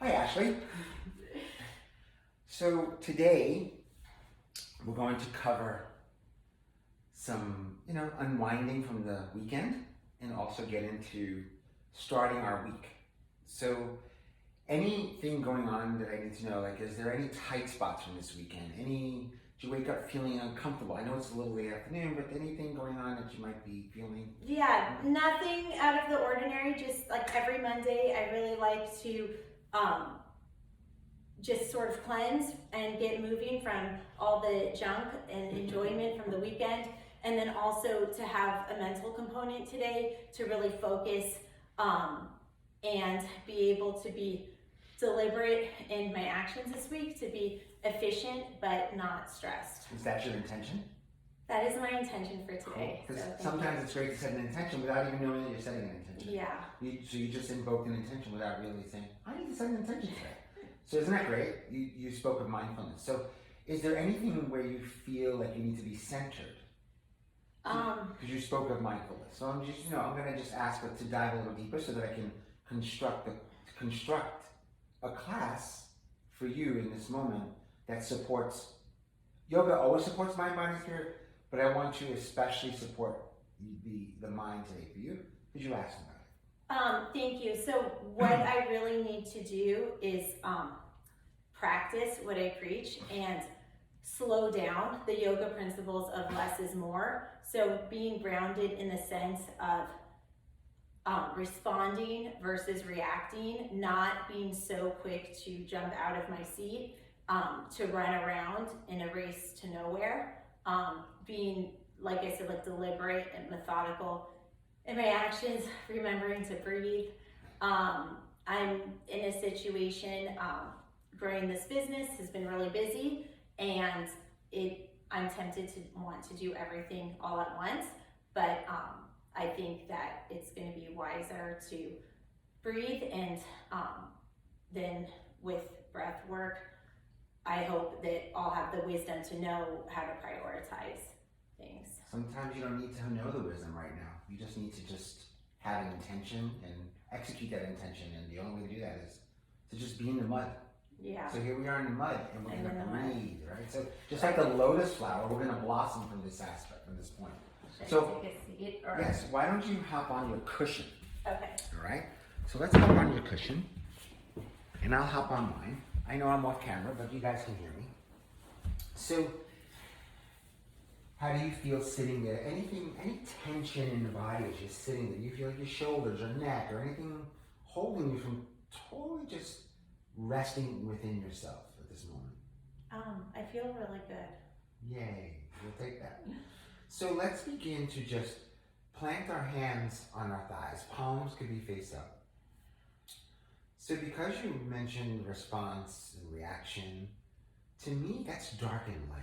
Hi, Ashley. So today we're going to cover some, unwinding from the weekend and also get into starting our week. So anything going on that I need to know, like is there any tight spots from this weekend? Did you wake up feeling uncomfortable? I know it's a little late afternoon, but anything going on that you might be feeling? Yeah, nothing out of the ordinary. Just like every Monday, I really like to just sort of cleanse and get moving from all the junk and enjoyment from the weekend. And then also to have a mental component today to really focus and be able to be deliberate in my actions this week, to be efficient but not stressed. Is that your intention? That is my intention for today. Because so sometimes it's great to set an intention without even knowing that you're setting an intention. Yeah. So you just invoked an intention without really saying, I need to set an intention today. So isn't that great? You spoke of mindfulness. So is there anything where you feel like you need to be centered? Because you spoke of mindfulness. So I'm going to just ask to dive a little deeper so that I can construct a class for you in this moment that supports, yoga always supports mind, body, and spirit, but I want to especially support the mind today for you because you asked about it. Thank you. So what I really need to do is practice what I preach and slow down the yoga principles of less is more. So being grounded in the sense of responding versus reacting, not being so quick to jump out of my seat, to run around in a race to nowhere, being, like I said, like deliberate and methodical in my actions, remembering to breathe. I'm in a situation, growing this business has been really busy, and I'm tempted to want to do everything all at once, but I think that it's going to be wiser to breathe, and then with breath work, I hope that I'll have the wisdom to know how to prioritize things. Sometimes you don't need to know the wisdom right now. You just need to just have an intention and execute that intention, and the only way to do that is to just be in the mud. Yeah. So here we are in the mud, and we're going to breathe, right? So just like the lotus flower, we're going to blossom from this aspect, from this point. So take a seat, or? Yes, why don't you hop on your cushion? Okay. All right, so let's hop on your cushion, and I'll hop on mine. I know I'm off camera, but you guys can hear me. So, how do you feel sitting there? Any tension in the body as you're sitting there? Do you feel like your shoulders or neck or anything holding you from totally just resting within yourself at this moment? I feel really good. Yay, we'll take that. So let's begin to just plant our hands on our thighs. Palms could be face up. So because you mentioned response and reaction, to me that's dark and light.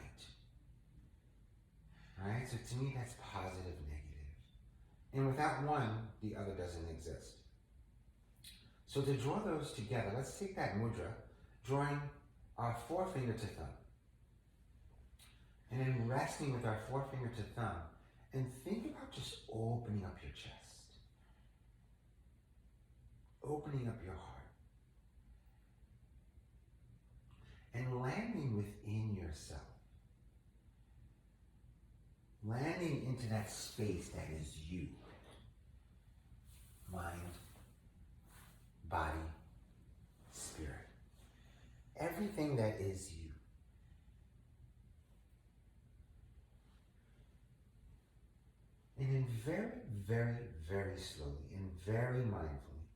All right, so to me that's positive, negative. And without one, the other doesn't exist. So to draw those together, let's take that mudra, drawing our forefinger to thumb. And then resting with our forefinger to thumb. And think about just opening up your chest. Opening up your heart. And landing within yourself. Landing into that space that is you. Mind, body, spirit. Everything that is you. And then very, very, very slowly and very mindfully,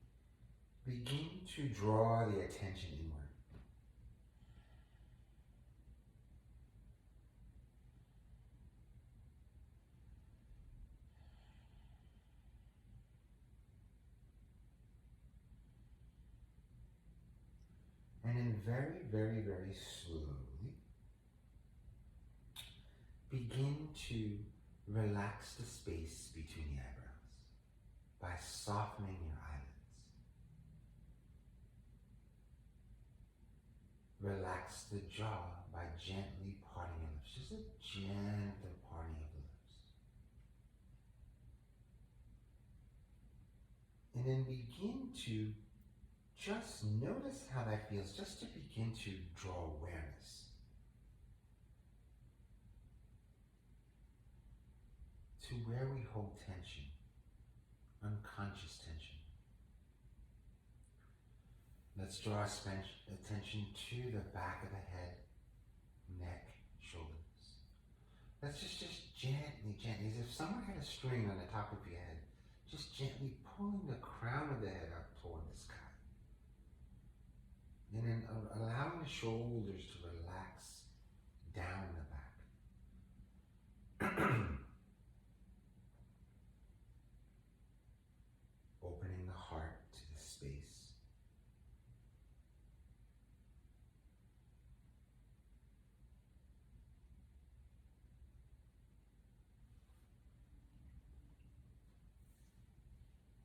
begin to draw the attention inward. And then very, very, very slowly, begin to relax the space between the eyebrows by softening your eyelids. Relax the jaw by gently parting your lips. Just a gentle parting of the lips. And then begin to just notice how that feels, just to begin to draw awareness to where we hold tension, unconscious tension. Let's draw attention to the back of the head, neck, shoulders. Let's just gently, as if someone had a string on the top of your head, just gently pulling the crown of the head up toward the sky. And then allowing the shoulders to relax down the back. Opening the heart to the space.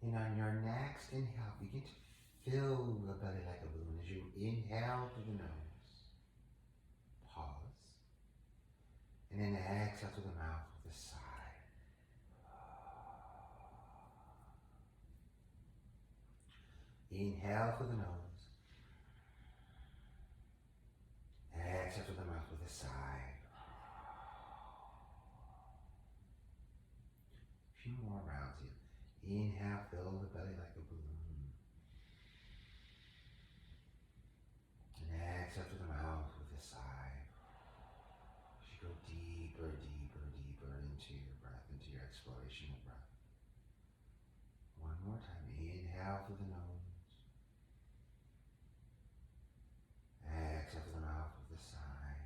And on your next inhale, begin to fill the belly like a balloon. As you inhale through the nose, pause. And then exhale through the mouth with a sigh. Inhale through the nose. Exhale through the mouth with a sigh. A few more rounds here. Inhale, fill the belly like a balloon. And exhale through the mouth with a sigh. As you go deeper, deeper, deeper into your breath, into your exploration of breath. One more time. Inhale through the nose. Exhale through the mouth with a sigh.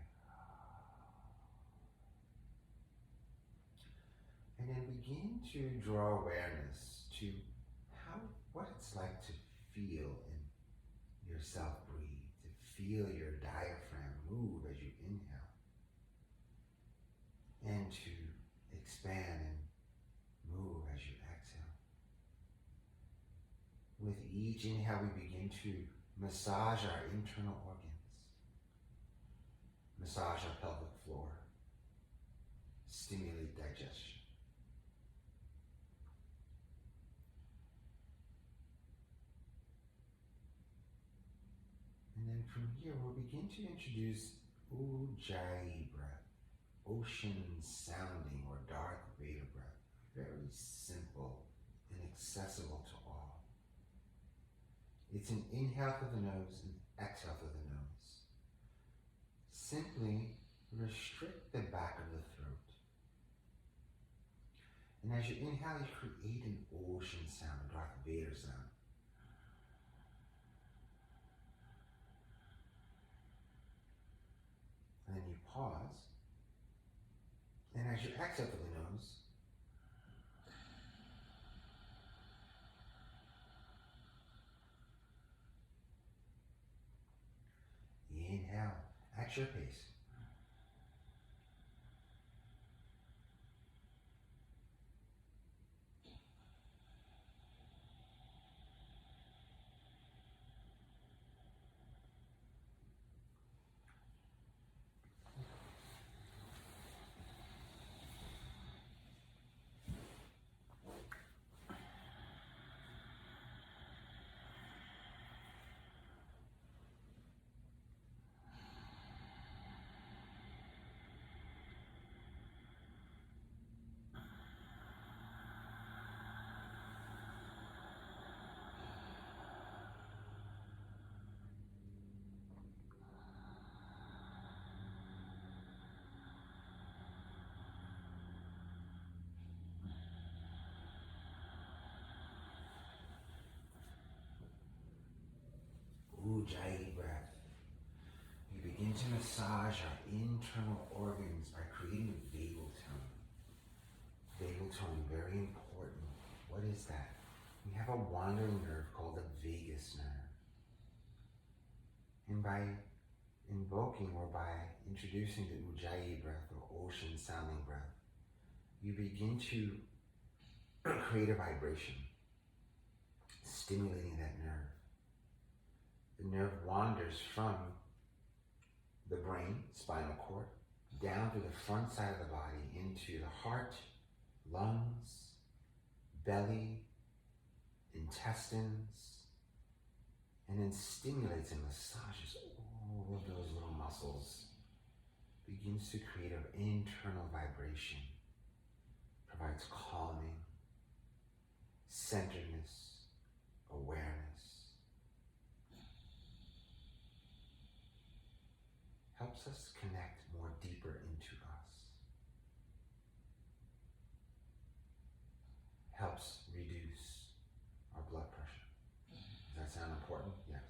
And then begin to draw awareness to what it's like to feel in yourself breathe, to feel your diaphragm move as you inhale, and to expand and move as you exhale. With each inhale, we begin to massage our internal organs, massage our pelvic floor, stimulate digestion. And then from here, we'll begin to introduce Ujjayi breath, ocean sounding or Darth Vader breath. Very simple and accessible to all. It's an inhale through the nose and exhale through the nose. Simply restrict the back of the throat. And as you inhale, you create an ocean sound, a Darth Vader sound. And then you pause. And as you exhale through the nose, inhale at your pace. Ujjayi breath. We begin to massage our internal organs by creating a vagal tone. Vagal tone, very important. What is that? We have a wandering nerve called the vagus nerve. And by invoking or by introducing the Ujjayi breath or ocean sounding breath, you begin to create a vibration, stimulating that nerve. The nerve wanders from the brain, spinal cord, down to the front side of the body into the heart, lungs, belly, intestines, and then stimulates and massages all of those little muscles, begins to create an internal vibration, provides calming, centeredness, awareness, helps us connect more deeper into us, helps reduce our blood pressure. Does that sound important? Yes.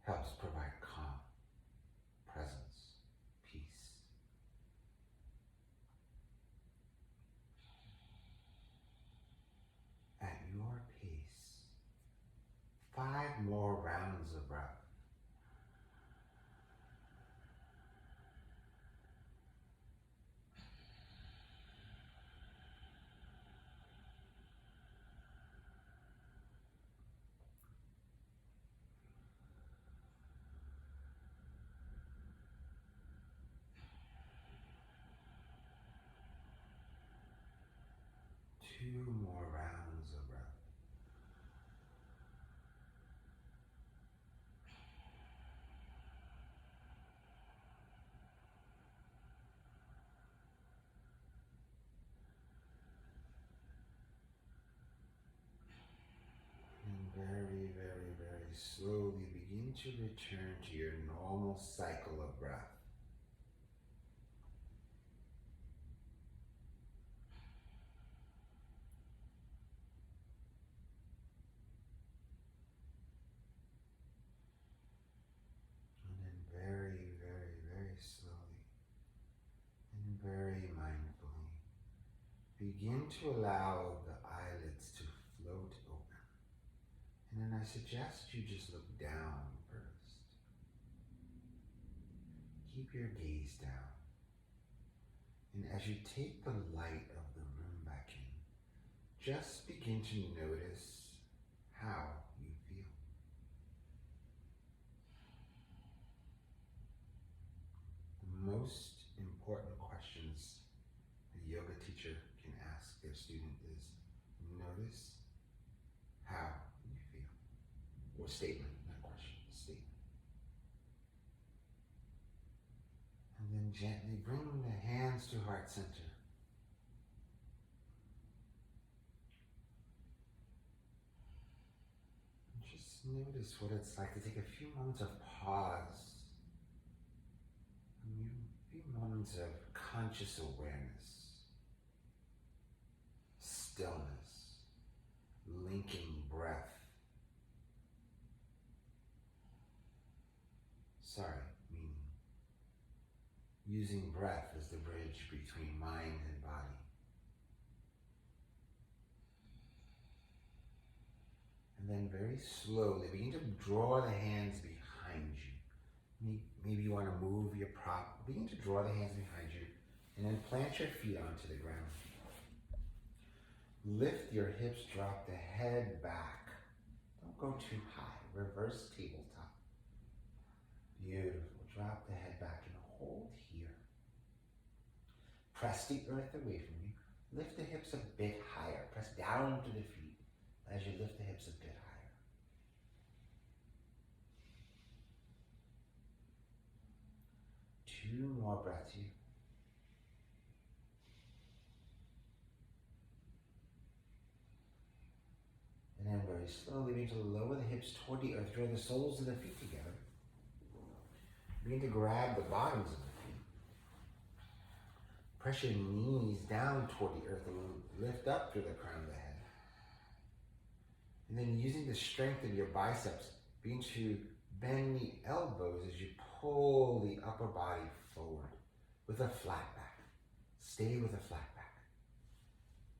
Helps provide calm, presence, peace. At your pace, 5 more rounds of breath. Two more rounds of breath. And very, very, very slowly begin to return to your normal cycle of breath. And then very, very, very slowly and very mindfully begin to allow the eyelids to float open. And then I suggest you just look down first. Keep your gaze down. And as you take the light of the room back in, just begin to notice how you feel. The most important questions a yoga teacher can ask their student is, notice how you feel. Or statement, not question, statement. And then gently bring the hands to heart center. And just notice what it's like to take a few moments of pause. A few moments of conscious awareness, stillness, linking breath. Meaning using breath as the bridge between mind and body. And then very slowly begin to draw the hands behind you. Maybe you want to move your prop. Begin to draw the hands behind you and then plant your feet onto the ground. Lift your hips, drop the head back. Don't go too high. Reverse tabletop. Beautiful. Drop the head back and hold here. Press the earth away from you. Lift the hips a bit higher. Press down to the feet as you lift the hips a bit higher. Two more breaths here. And then very slowly begin to lower the hips toward the earth. Draw the soles of the feet together. Begin to grab the bottoms of the feet. Press your knees down toward the earth and lift up through the crown of the head. And then using the strength of your biceps, begin to bend the elbows as you pull the upper body forward with a flat back. Stay with a flat back.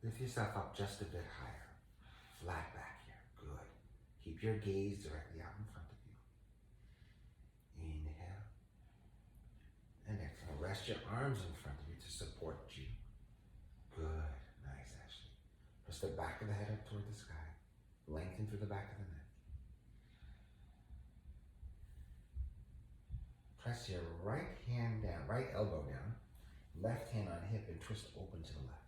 Lift yourself up just a bit higher. Flat back here. Good. Keep your gaze directly out in front of you. Inhale. And exhale. Rest your arms in front of you to support you. Good. Nice, Ashley. Press the back of the head up toward the sky. Lengthen through the back of the neck. Press your right hand down, right elbow down, left hand on hip and twist open to the left.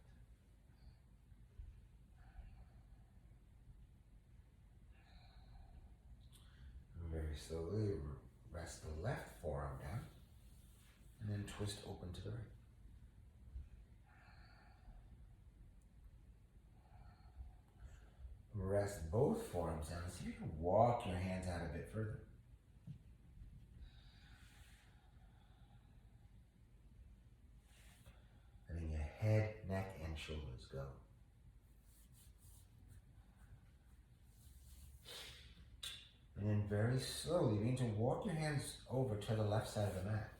very slowly rest the left forearm down and then twist open to the right. Rest both forearms down. See if you can walk your hands out a bit further. Letting your head, neck, and shoulders go. And then very slowly begin to walk your hands over to the left side of the mat.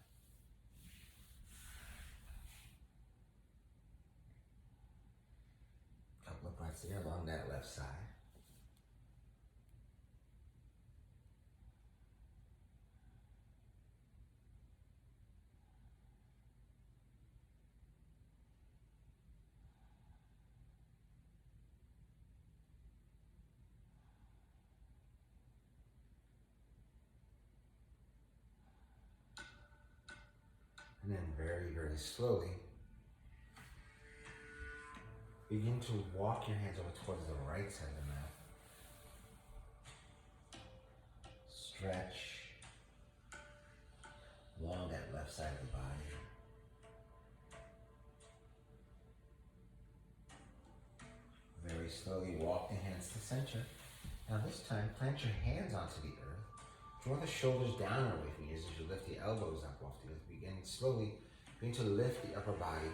Couple of breaths here along that left side. And then very, very slowly, begin to walk your hands over towards the right side of the mat. Stretch along that left side of the body. Very slowly walk the hands to center. Now this time, plant your hands onto the earth. Draw the shoulders down away from you as you lift the elbows up off the earth. Begin slowly, begin to lift the upper body.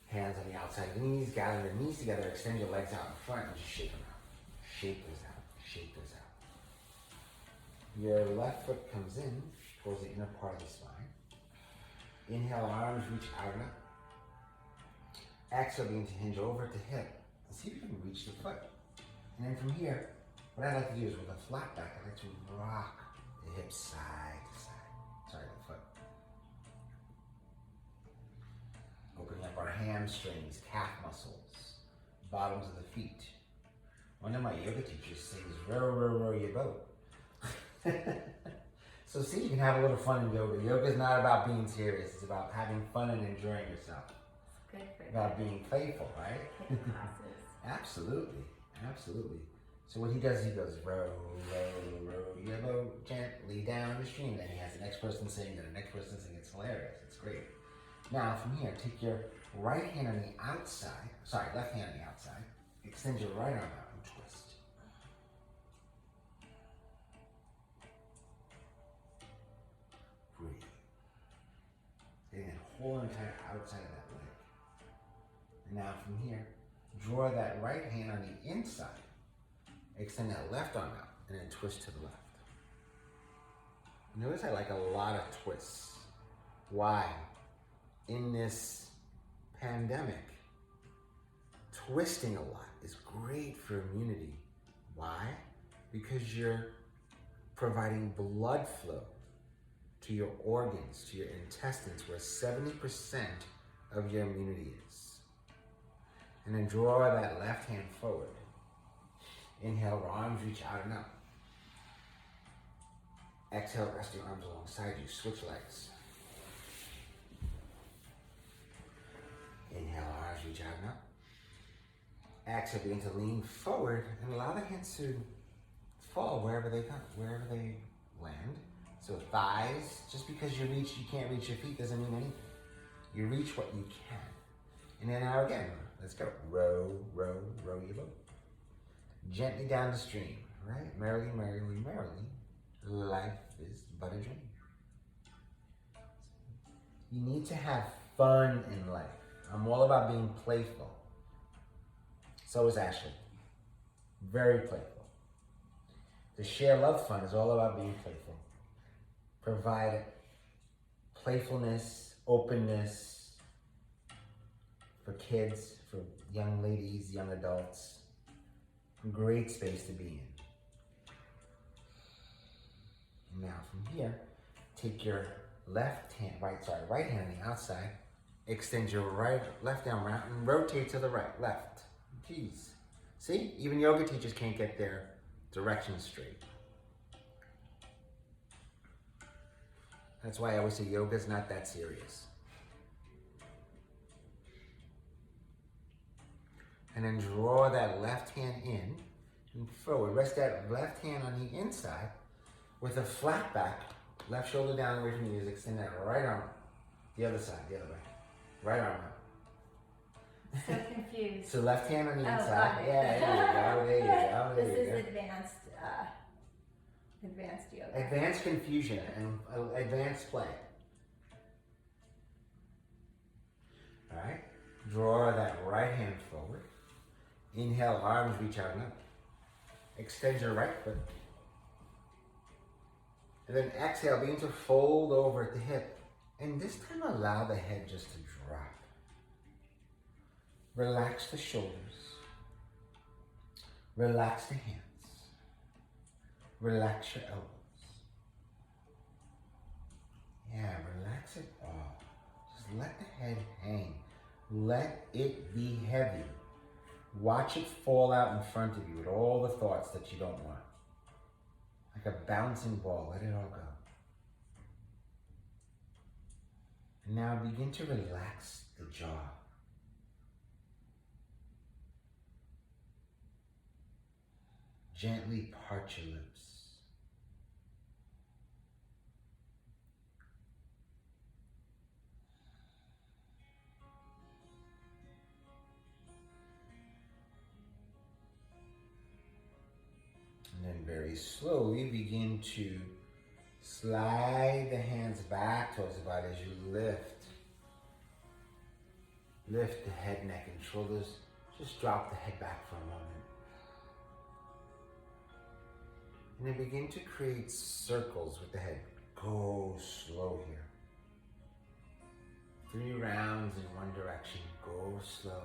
Hands on the outside of the knees, gather your knees together, extend your legs out in front and just shake them out. Shake those out, shake those out. Your left foot comes in towards the inner part of the spine. Inhale, arms reach out and up. Exhale, begin to hinge over to hip. And see if you can reach the foot. And then from here, what I like to do is with a flat back, I like to rock the hips side to side. Sorry, the foot. Opening up our hamstrings, calf muscles, bottoms of the feet. One of my yoga teachers sings, row, row, row your boat. So see, you can have a little fun in yoga. Yoga is not about being serious. It's about having fun and enjoying yourself. It's good for About being playful, right? classes. Absolutely, absolutely. So what he does, he goes row, row, row your boat gently down the stream. Then he has the next person sing, then the next person sing. It's hilarious. It's great. Now from here, take your right hand on the outside. Sorry, left hand on the outside. Extend your right arm out and twist. Breathe. Getting that whole entire outside of that leg. And now from here, draw that right hand on the inside. Extend that left arm out and then twist to the left. Notice I like a lot of twists. Why? In this pandemic, twisting a lot is great for immunity. Why? Because you're providing blood flow to your organs, to your intestines, where 70% of your immunity is. And then draw that left hand forward. Inhale, arms reach out and up. Exhale, rest your arms alongside you. Switch legs. Inhale, arms reach out and up. Exhale, begin to lean forward and allow the hands to fall wherever they come, wherever they land. So thighs, just because you can't reach your feet doesn't mean anything. You reach what you can. And then now again, let's go. Row, row, row your boat. Gently down the stream, right? Merrily, merrily, merrily. Life is but a dream. You need to have fun in life. I'm all about being playful. So is Ashley. Very playful. The ShareLove.Fund is all about being playful. Provide playfulness, openness for kids, for young ladies, young adults. Great space to be in. Now from here, take your right hand on the outside, extend your left arm out and rotate to the right, left. Jeez. See, even yoga teachers can't get their direction straight. That's why I always say yoga's not that serious. And then draw that left hand in and forward. Rest that left hand on the inside with a flat back. Left shoulder down away from the ears. Extend that right arm. The other side, the other way. Right arm up. So confused. So left hand on the Oh, inside. got it. Yeah, there you go. There This you is go. advanced yoga. Advanced confusion and advanced play. Alright. Draw that right hand forward. Inhale, arms reach out and up. Extend your right foot. And then exhale, begin to fold over at the hip. And this time allow the head just to drop. Relax the shoulders. Relax the hands. Relax your elbows. Yeah, relax it all. Just let the head hang. Let it be heavy. Watch it fall out in front of you with all the thoughts that you don't want. Like a bouncing ball, let it all go. And now begin to relax the jaw. Gently part your lips. And then very slowly begin to slide the hands back towards the body as you lift. Lift the head, neck, and shoulders. Just drop the head back for a moment. And then begin to create circles with the head. Go slow here. 3 rounds in one direction. Go slow.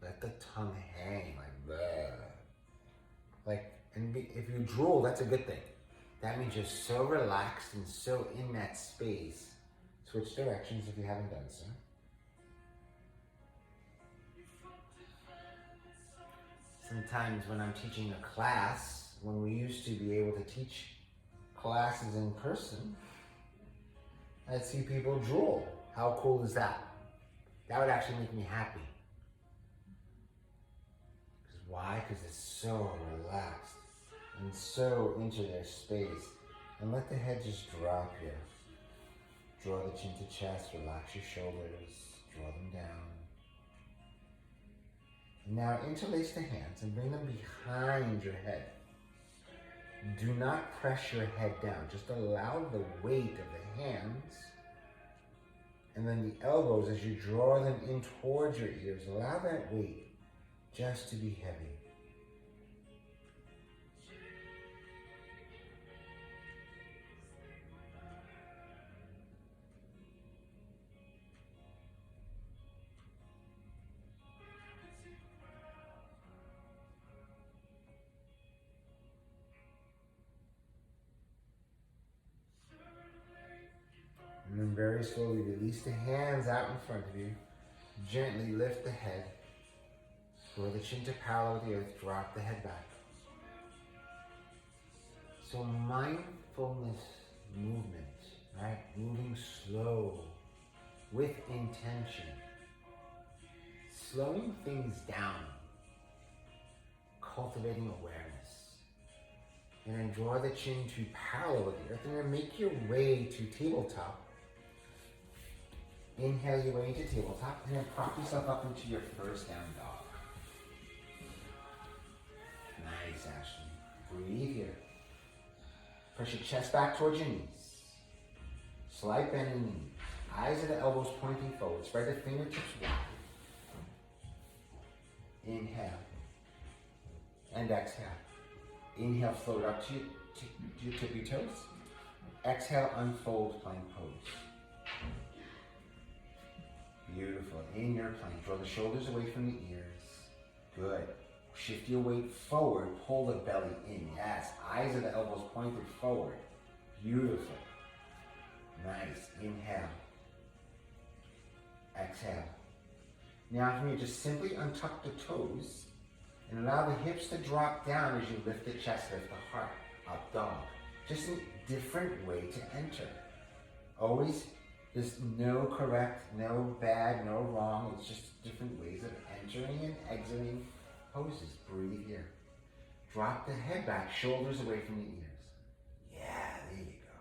Let the tongue hang like that. If you drool, that's a good thing. That means you're so relaxed and so in that space. Switch directions if you haven't done so. Sometimes when I'm teaching a class, when we used to be able to teach classes in person, I'd see people drool. How cool is that? That would actually make me happy. Why? Because it's so relaxed and so into their space. And let the head just drop here. Draw the chin to chest, relax your shoulders, draw them down. And now interlace the hands and bring them behind your head. Do not press your head down. Just allow the weight of the hands and then the elbows as you draw them in towards your ears. Allow that weight just to be heavy. And then very slowly release the hands out in front of you. Gently lift the head. Draw the chin to parallel with the earth. Drop the head back. So mindfulness movement, right? Moving slow with intention. Slowing things down. Cultivating awareness. And then draw the chin to parallel with the earth. And then make your way to tabletop. Inhale your way into tabletop. And then prop yourself up into your first down dog. Nice, Ashley. Breathe here. Press your chest back towards your knees. Slight bend in the knees. Eyes at the elbows pointing forward. Spread the fingertips wide. Inhale. And exhale. Inhale, float up to your tippy toes. Exhale, unfold plank pose. Beautiful. In your plank, draw the shoulders away from the ears. Good. Shift your weight forward, pull the belly in. Yes. Eyes of the elbows pointed forward. Beautiful. Nice. Inhale. Exhale. Now from here, just simply untuck the toes and allow the hips to drop down as you lift the chest, lift the heart. Up dog. Just a different way to enter. Always There's no correct, no bad, no wrong. It's just different ways of entering and exiting poses. Breathe here. Drop the head back, shoulders away from the ears. Yeah, there you go.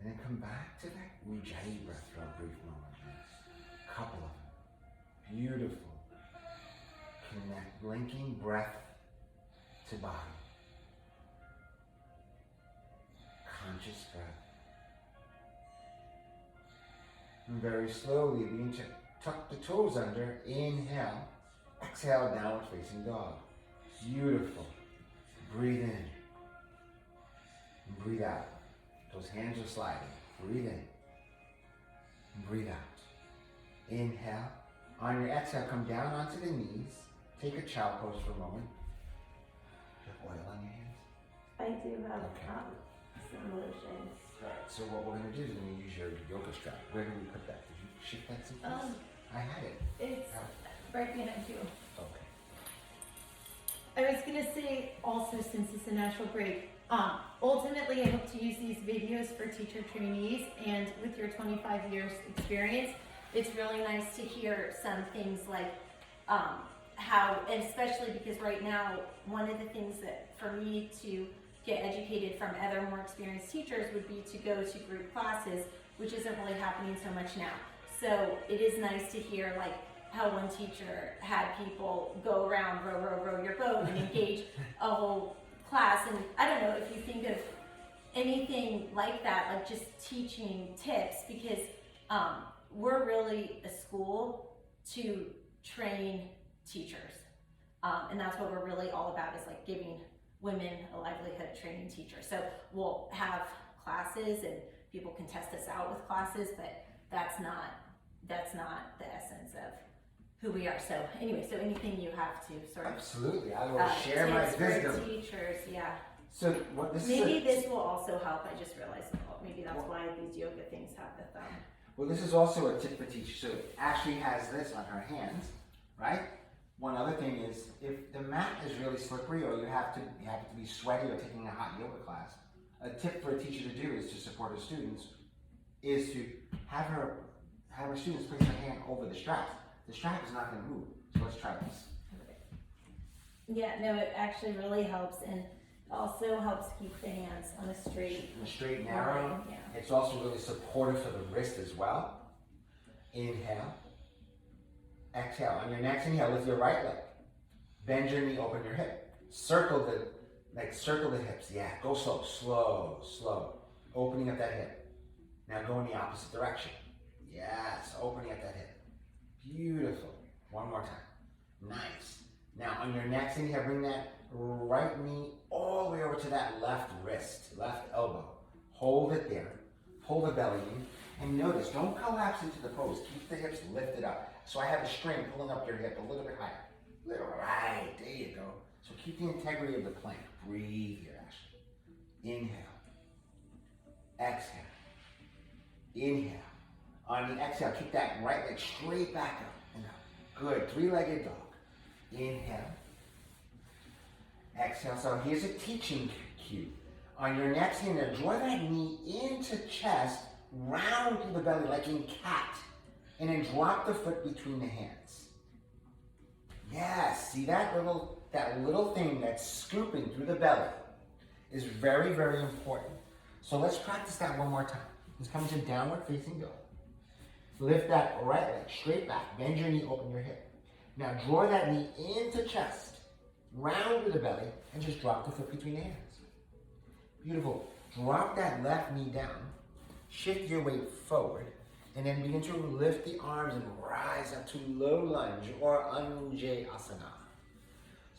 And then come back to that Ujjayi breath for a brief moment. Couple of them. Beautiful. Connect, linking breath to body. Conscious breath. And very slowly begin to tuck the toes under. Inhale. Exhale, downward facing dog. Beautiful. Breathe in. And breathe out. Those hands are sliding. Breathe in. And breathe out. Inhale. On your exhale, come down onto the knees. Take a child pose for a moment. Do you have oil on your hands? I do have Okay. some lotions. Alright, so what we're going to do is we're going to use your yoga strap. Where did we put that? Did you shift that someplace? I had it. It's right behind you. Okay. I was gonna say also, since it's a natural break, ultimately I hope to use these videos for teacher trainees, and with your 25 years experience, it's really nice to hear some things like how, and especially because right now, one of the things that for me to get educated from other more experienced teachers would be to go to group classes, which isn't really happening so much now. So it is nice to hear like how one teacher had people go around, row your boat, and engage a whole class. And I don't know if you think of anything like that, like just teaching tips, because we're really a school to train teachers. And that's what we're really all about, is like giving women a livelihood, training teachers. So we'll have classes and people can test us out with classes, but that's not the essence of who we are. So anyway, so anything you have to sort of Absolutely. I will share my tips for wisdom. teachers, yeah. So what this Maybe is this will also help. I just realized maybe that's why these yoga things have the thumb. well, this is also a tip for teachers. So Ashley has this on her hands, right? One other thing is, if the mat is really slippery, or you have to be sweaty, or taking a hot yoga class, a tip for a teacher to do is to support her students is to have her students place their hand over the strap. The strap is not going to move. So let's try this. Yeah, no, it actually really helps, and also helps keep the hands on a straight Narrow. line. Yeah. It's also really supportive for the wrist as well. Inhale. Exhale. On your next inhale, lift your right leg. Bend your knee, open your hip. Circle the hips. Yeah, go slow. Opening up that hip. Now go in the opposite direction. Yes, opening up that hip. Beautiful. One more time. Nice. Now on your next inhale, bring that right knee all the way over to that left wrist, left elbow. Hold it there. Pull the belly in. And notice, don't collapse into the pose. Keep the hips lifted up. So I have a string pulling up your hip a little bit higher. Right, there you go. So keep the integrity of the plank. Breathe here, Ashley. Inhale. Exhale. Inhale. On the exhale, keep that right leg straight back up and out. Good, three-legged dog. Inhale. Exhale. So here's a teaching cue. On your next inhale, draw that knee into chest, round through the belly like in cat, and then drop the foot between the hands. Yes, see that little thing that's scooping through the belly is very, very important. So let's practice that one more time. Let's come to downward facing dog. Lift that right leg straight back. Bend your knee, open your hip. Now draw that knee into chest, round through the belly, and just drop the foot between the hands. Beautiful. Drop that left knee down. Shift your weight forward, and then begin to lift the arms and rise up to low lunge or Anjayasana.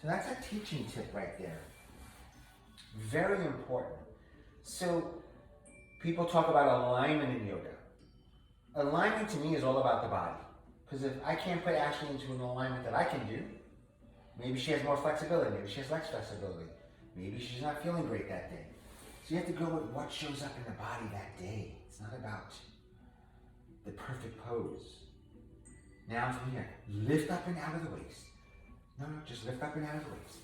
So that's a teaching tip right there. Very important. So people talk about alignment in yoga. Alignment to me is all about the body. Because if I can't put Ashley into an alignment that I can do, maybe she has more flexibility, maybe she has less flexibility, maybe she's not feeling great that day. So you have to go with what shows up in the body that day. It's not about the perfect pose. Now from here, lift up and out of the waist. No, just lift up and out of the waist.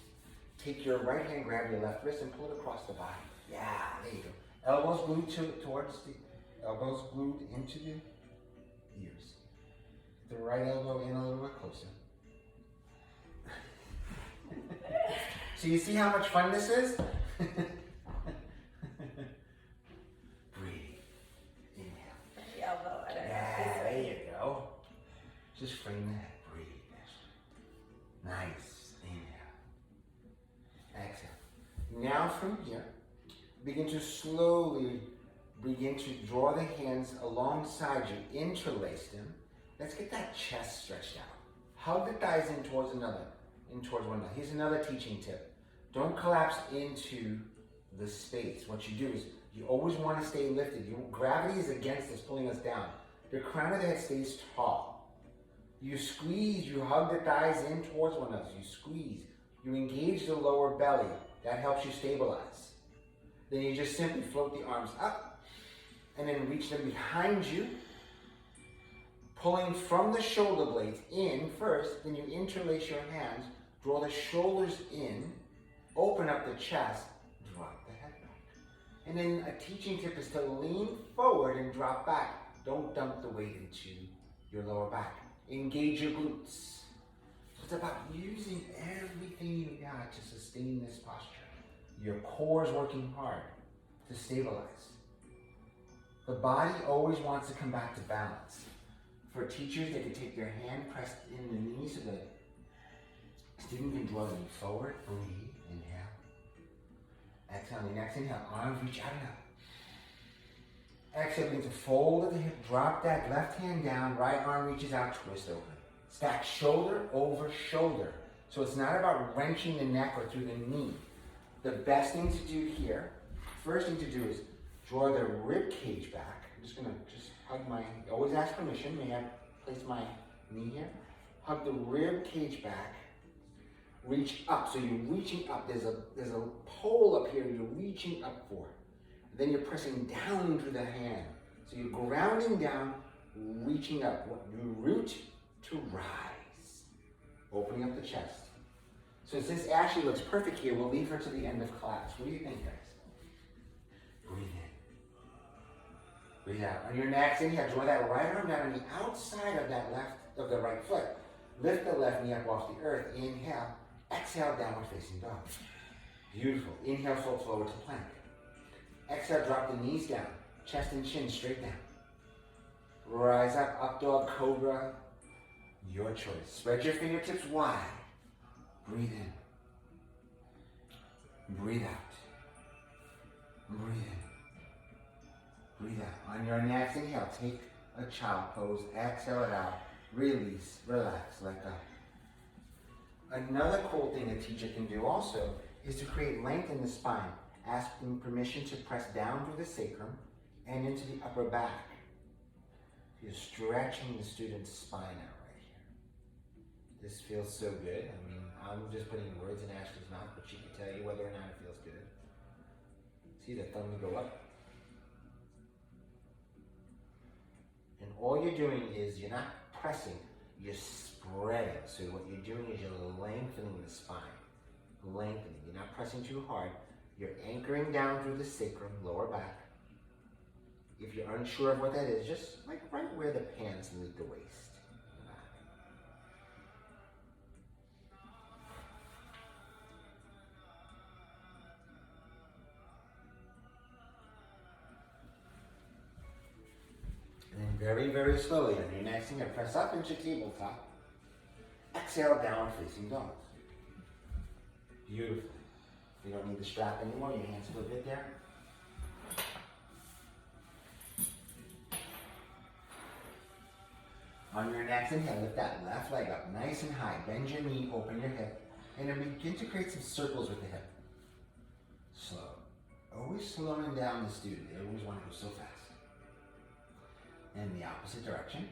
Take your right hand, grab your left wrist, and pull it across the body. Yeah, there you go. Elbows glued towards the elbows glued into the ears. The right elbow in a little bit closer. So you see how much fun this is? Breathe. Inhale. The elbow. Yeah, there you go. Just frame the head. Breathe. Nice. Inhale. Exhale. Now from here, begin to slowly begin to draw the hands alongside you, interlace them. Let's get that chest stretched out. Hug the thighs in towards one another. Here's another teaching tip. Don't collapse into the space. What you do is you always want to stay lifted. Gravity is against us, pulling us down. The crown of the head stays tall. You squeeze, you hug the thighs in towards one another. You squeeze. You engage the lower belly. That helps you stabilize. Then you just simply float the arms up and then reach them behind you, pulling from the shoulder blades in first, then you interlace your hands, draw the shoulders in, open up the chest, drop the head back. And then a teaching tip is to lean forward and drop back. Don't dump the weight into your lower back. Engage your glutes. So it's about using everything you got to sustain this posture. Your core is working hard to stabilize. The body always wants to come back to balance. For teachers, they can take their hand pressed in the knee so the student can draw the knee forward. Breathe. Inhale. Exhale. The next inhale. Arms reach out and up. Exhale. Begin to fold at the hip. Drop that left hand down. Right arm reaches out. Twist open. Stack shoulder over shoulder. So it's not about wrenching the neck or through the knee. The best thing to do here, first thing to do is draw the rib cage back. I'm just going to hug my, always ask permission. May I place my knee here? Hug the rib cage back. Reach up. So you're reaching up. There's a pole up here you're reaching up for. Then you're pressing down through the hand. So you're grounding down, reaching up. You root to rise. Opening up the chest. So since Ashley looks perfect here, we'll leave her to the end of class. What do you think, guys? Breathe in. Breathe out. On your next inhale, draw that right arm down on the outside of the right foot. Lift the left knee up off the earth. Inhale. Exhale, downward facing dog. Beautiful. Inhale, fold forward to plank. Exhale, drop the knees down. Chest and chin straight down. Rise up dog, cobra. Your choice. Spread your fingertips wide. Breathe in. Breathe out. Breathe in. Breathe out. On your next inhale, take a child pose. Exhale it out. Release. Relax. Let go. Another cool thing a teacher can do also is to create length in the spine, asking permission to press down through the sacrum and into the upper back. You're stretching the student's spine out right here. This feels so good. I mean, I'm just putting words in Ashley's mouth, but she can tell you whether or not it feels good. See the thumb go up? And all you're doing is you're not pressing, you're spreading. So what you're doing is you're lengthening the spine. Lengthening. You're not pressing too hard. You're anchoring down through the sacrum, lower back. If you're unsure of what that is, just like right where the pants meet the waist. And then very, very slowly on your next inhale, press up into tabletop. Exhale, downward facing dog. Beautiful. You don't need the strap anymore, your hands feel good there. On your next inhale, lift that left leg up nice and high. Bend your knee, open your hip, and then begin to create some circles with the hip. Slow. Always slowing down the student. They always want to go so fast. And the opposite direction.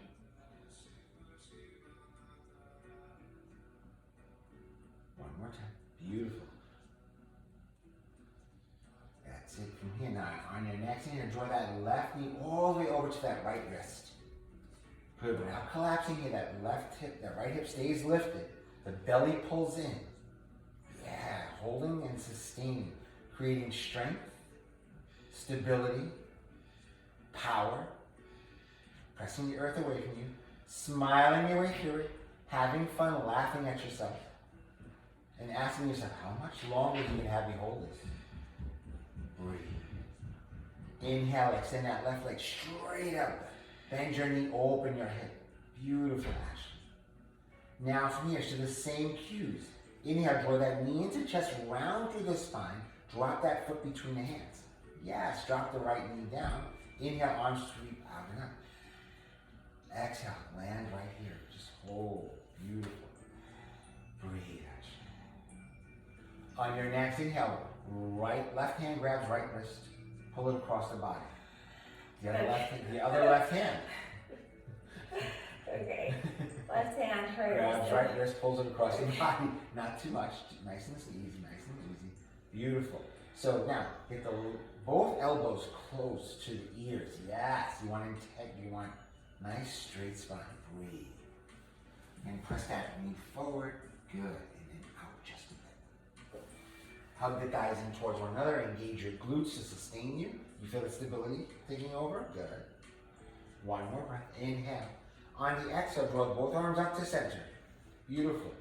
One more time. Beautiful. That's it from here. Now, on your next inhale, draw that left knee all the way over to that right wrist. Good. Without collapsing here, that left hip, that right hip stays lifted. The belly pulls in. Yeah, holding and sustaining. Creating strength, stability, power, pressing the earth away from you, smiling your way through it, having fun, laughing at yourself, and asking yourself, how much longer do you have me hold this? Breathe. Inhale, extend that left leg straight up. Bend your knee, open your hip. Beautiful, Ashley. Now from here, so the same cues. Inhale, draw that knee into chest, round through the spine. Drop that foot between the hands. Yes, drop the right knee down. Inhale, arms sweep out and up. Exhale, land right here. Just hold. Beautiful. Breathe, Ashley. On your next inhale, left hand grabs right wrist. Pull it across the body. The other left hand. Okay. Left hand hurts. Grabs right wrist, pulls it across the body. Not too much. Nice and easy, nice and easy. Beautiful. So now, get both elbows close to the ears. Yes, you want integrity. You want nice straight spine. Breathe. And press that knee forward. Good. And then out just a bit. Hug the thighs in towards one another. Engage your glutes to sustain you. You feel the stability taking over? Good. One more breath. Inhale. On the exhale, draw both arms up to center. Beautiful.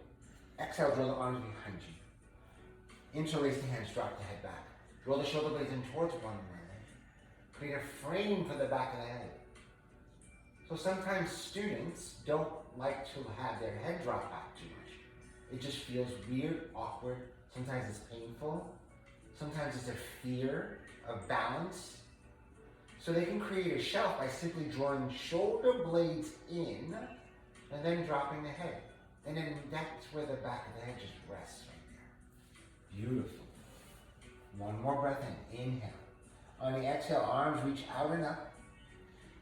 Exhale, draw the arms behind you. Interlace the hands, drop the head back. Draw the shoulder blades in towards one another. Create a frame for the back of the head. So sometimes students don't like to have their head drop back too much. It just feels weird, awkward. Sometimes it's painful. Sometimes it's a fear of balance. So they can create a shelf by simply drawing shoulder blades in and then dropping the head. And then that's where the back of the head just rests right there. Beautiful. One more breath in. Inhale. On the exhale, arms reach out and up.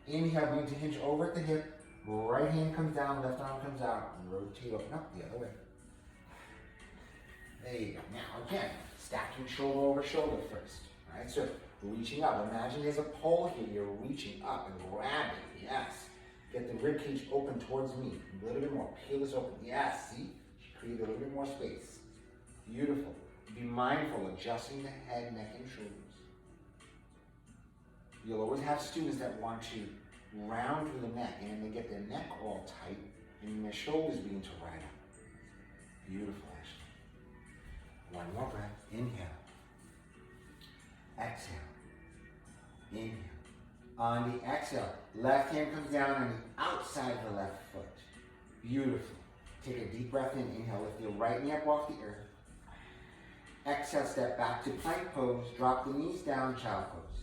Inhale, begin to hinge over at the hip. Right hand comes down, left arm comes out. And rotate open up the other way. There you go. Now again, stacking shoulder over shoulder first. All right, so reaching up. Imagine there's a pole here. You're reaching up and grabbing. Yes. Get the rib cage open towards me. A little bit more. Peel this open. Yes. See? Create a little bit more space. Beautiful. Be mindful of adjusting the head, neck, and shoulders. You'll always have students that want to round through the neck, and then they get their neck all tight, and their shoulders begin to ride up. Beautiful, Ashley. One more breath. Inhale. Exhale. Inhale. On the exhale, left hand comes down on the outside of the left foot. Beautiful. Take a deep breath in. Inhale. Lift your right knee up off the earth. Exhale, step back to plank pose. Drop the knees down, child pose.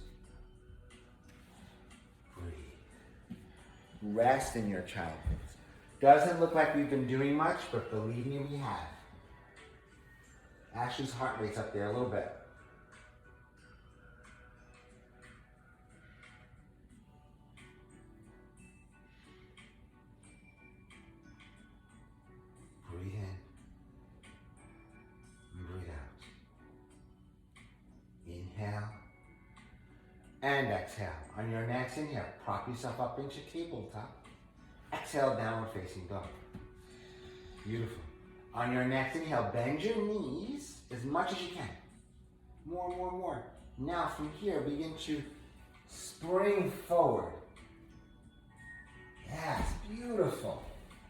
Breathe. Rest in your child pose. Doesn't look like we've been doing much, but believe me, we have. Ashley's heart rate's up there a little bit. Breathe in. Breathe out. Inhale. And exhale. On your next inhale, prop yourself up into tabletop. Exhale, downward facing dog. Beautiful. On your next inhale, bend your knees as much as you can. More, more, more. Now from here, begin to spring forward. Yes, beautiful.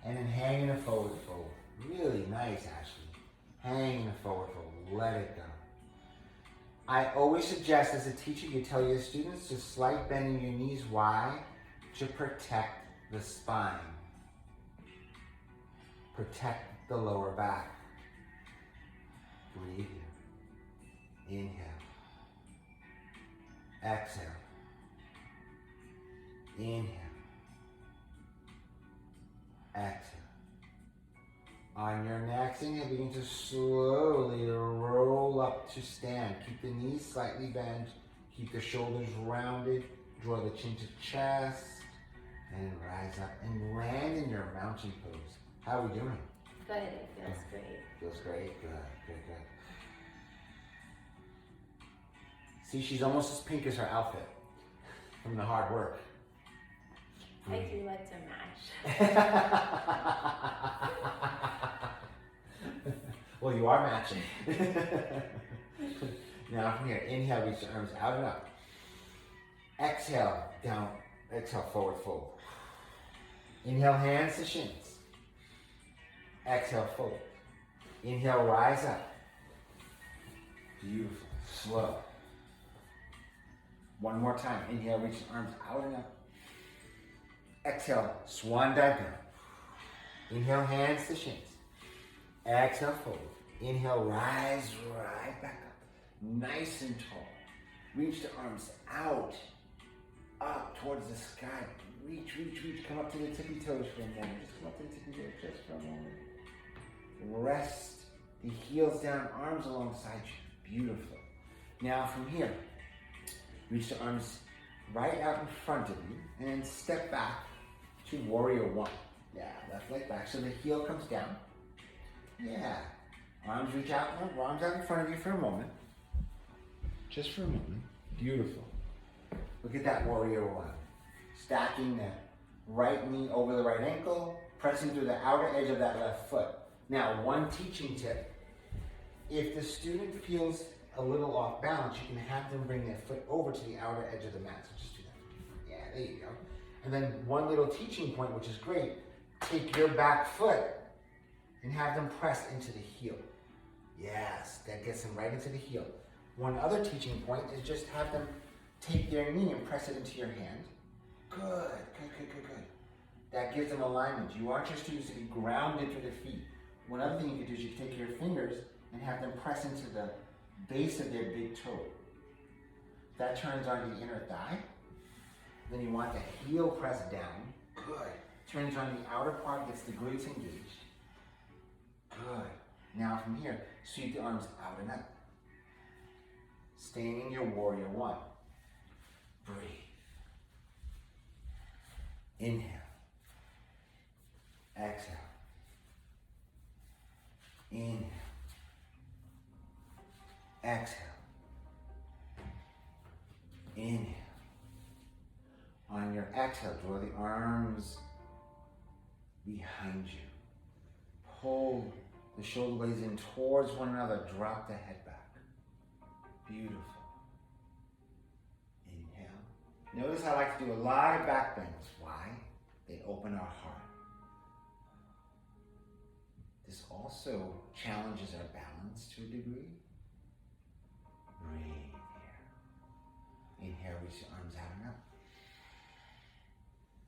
And then hang in a forward fold. Really nice, Ashley. Hang in a forward fold. Let it go. I always suggest as a teacher, you tell your students to slight bending your knees. Why? To protect the spine. Protect the lower back. Breathe here. Inhale. Exhale. Inhale. Exhale. On your next inhale, begin to slowly roll up to stand. Keep the knees slightly bent. Keep the shoulders rounded. Draw the chin to chest. And rise up and land in your mountain pose. How are we doing? Good, it feels great. Feels great? Good, good, good. See, she's almost as pink as her outfit from the hard work. I do like to match. Well, you are matching. Now from here, inhale, reach the arms out and up. Exhale, down. Exhale, forward fold. Inhale, hands to shins. Exhale, fold. Inhale, rise up. Beautiful. Slow. One more time. Inhale, reach the arms out and up. Exhale, swan dive down. Inhale, hands to shins. Exhale, fold. Inhale, rise right back up. Nice and tall. Reach the arms out, up towards the sky. Reach, reach, reach. Come up to the tippy toes for a moment. Just come up to the tippy toes just for a moment. Rest the heels down, arms alongside you. Beautiful. Now from here, reach the arms right out in front of you and step back to warrior one. Yeah, left leg back so the heel comes down. Yeah. Arms reach out, arms out in front of you for a moment. Just for a moment. Beautiful. Look at that warrior one. Stacking the right knee over the right ankle, pressing through the outer edge of that left foot. Now, one teaching tip. If the student feels a little off balance, you can have them bring their foot over to the outer edge of the mat. So just do that. Yeah, there you go. And then one little teaching point, which is great, take your back foot and have them press into the heel. Yes, that gets them right into the heel. One other teaching point is just have them take their knee and press it into your hand. Good, good, good, good, good. That gives them alignment. You want your students to be grounded through the feet. One other thing you could do is you can take your fingers and have them press into the base of their big toe. That turns on the inner thigh. Then you want the heel pressed down. Good. Turns on the outer part, gets the glutes engaged. Good. Now from here, sweep the arms out and up. Staying in your warrior one. Breathe. Inhale. Exhale. Inhale. Exhale. Inhale. On your exhale, draw the arms behind you. Pull the shoulder blades in towards one another. Drop the head back. Beautiful. Inhale. Notice I like to do a lot of back bends. Why? They open our heart. This also challenges our balance to a degree. Breathe here. Inhale, reach the arms out and up.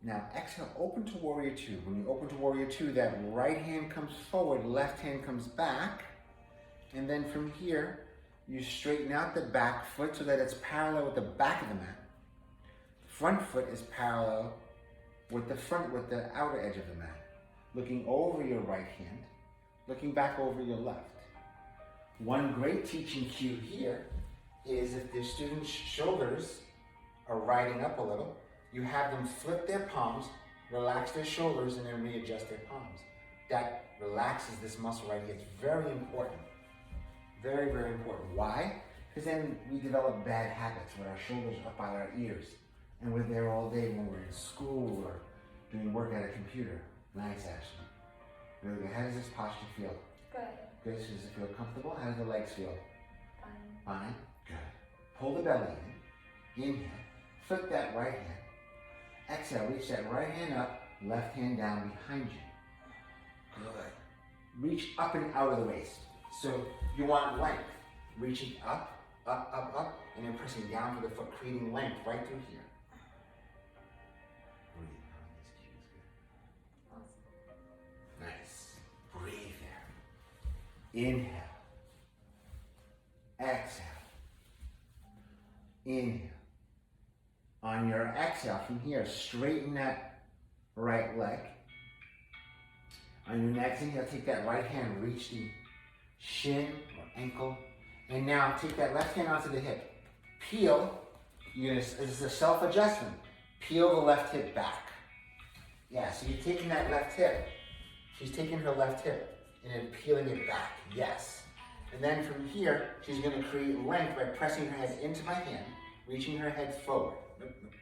Now exhale, open to warrior two. When you open to warrior two, that right hand comes forward, left hand comes back. And then from here, you straighten out the back foot so that it's parallel with the back of the mat. Front foot is parallel with the outer edge of the mat. Looking over your right hand, looking back over your left. One great teaching cue here is if the student's shoulders are riding up a little, you have them flip their palms, relax their shoulders, and then readjust their palms. That relaxes this muscle right here. It's very important. Very, very important. Why? Because then we develop bad habits with our shoulders up by our ears. And we're there all day when we're in school or doing work at a computer. Nice, Ashley. Really good. How does this posture feel? Good. Good. Does it feel comfortable? How do the legs feel? Fine. Fine. Good. Pull the belly in. Inhale. Flip that right hand. Exhale. Reach that right hand up. Left hand down behind you. Good. Reach up and out of the waist. So you want length. Reaching up, up, up, up, and then pressing down to the foot, creating length right through here. Breathe. Nice. Breathe there. Inhale. Exhale. Inhale. On your exhale from here, straighten that right leg. On your next inhale, take that right hand, reach the shin or ankle, and now take that left hand onto the hip. Peel, this is a self-adjustment. Peel the left hip back. Yeah, so you're taking that left hip. She's taking her left hip and then peeling it back. Yes. And then from here, she's going to create length by pressing her head into my hand, reaching her head forward. Nope, nope.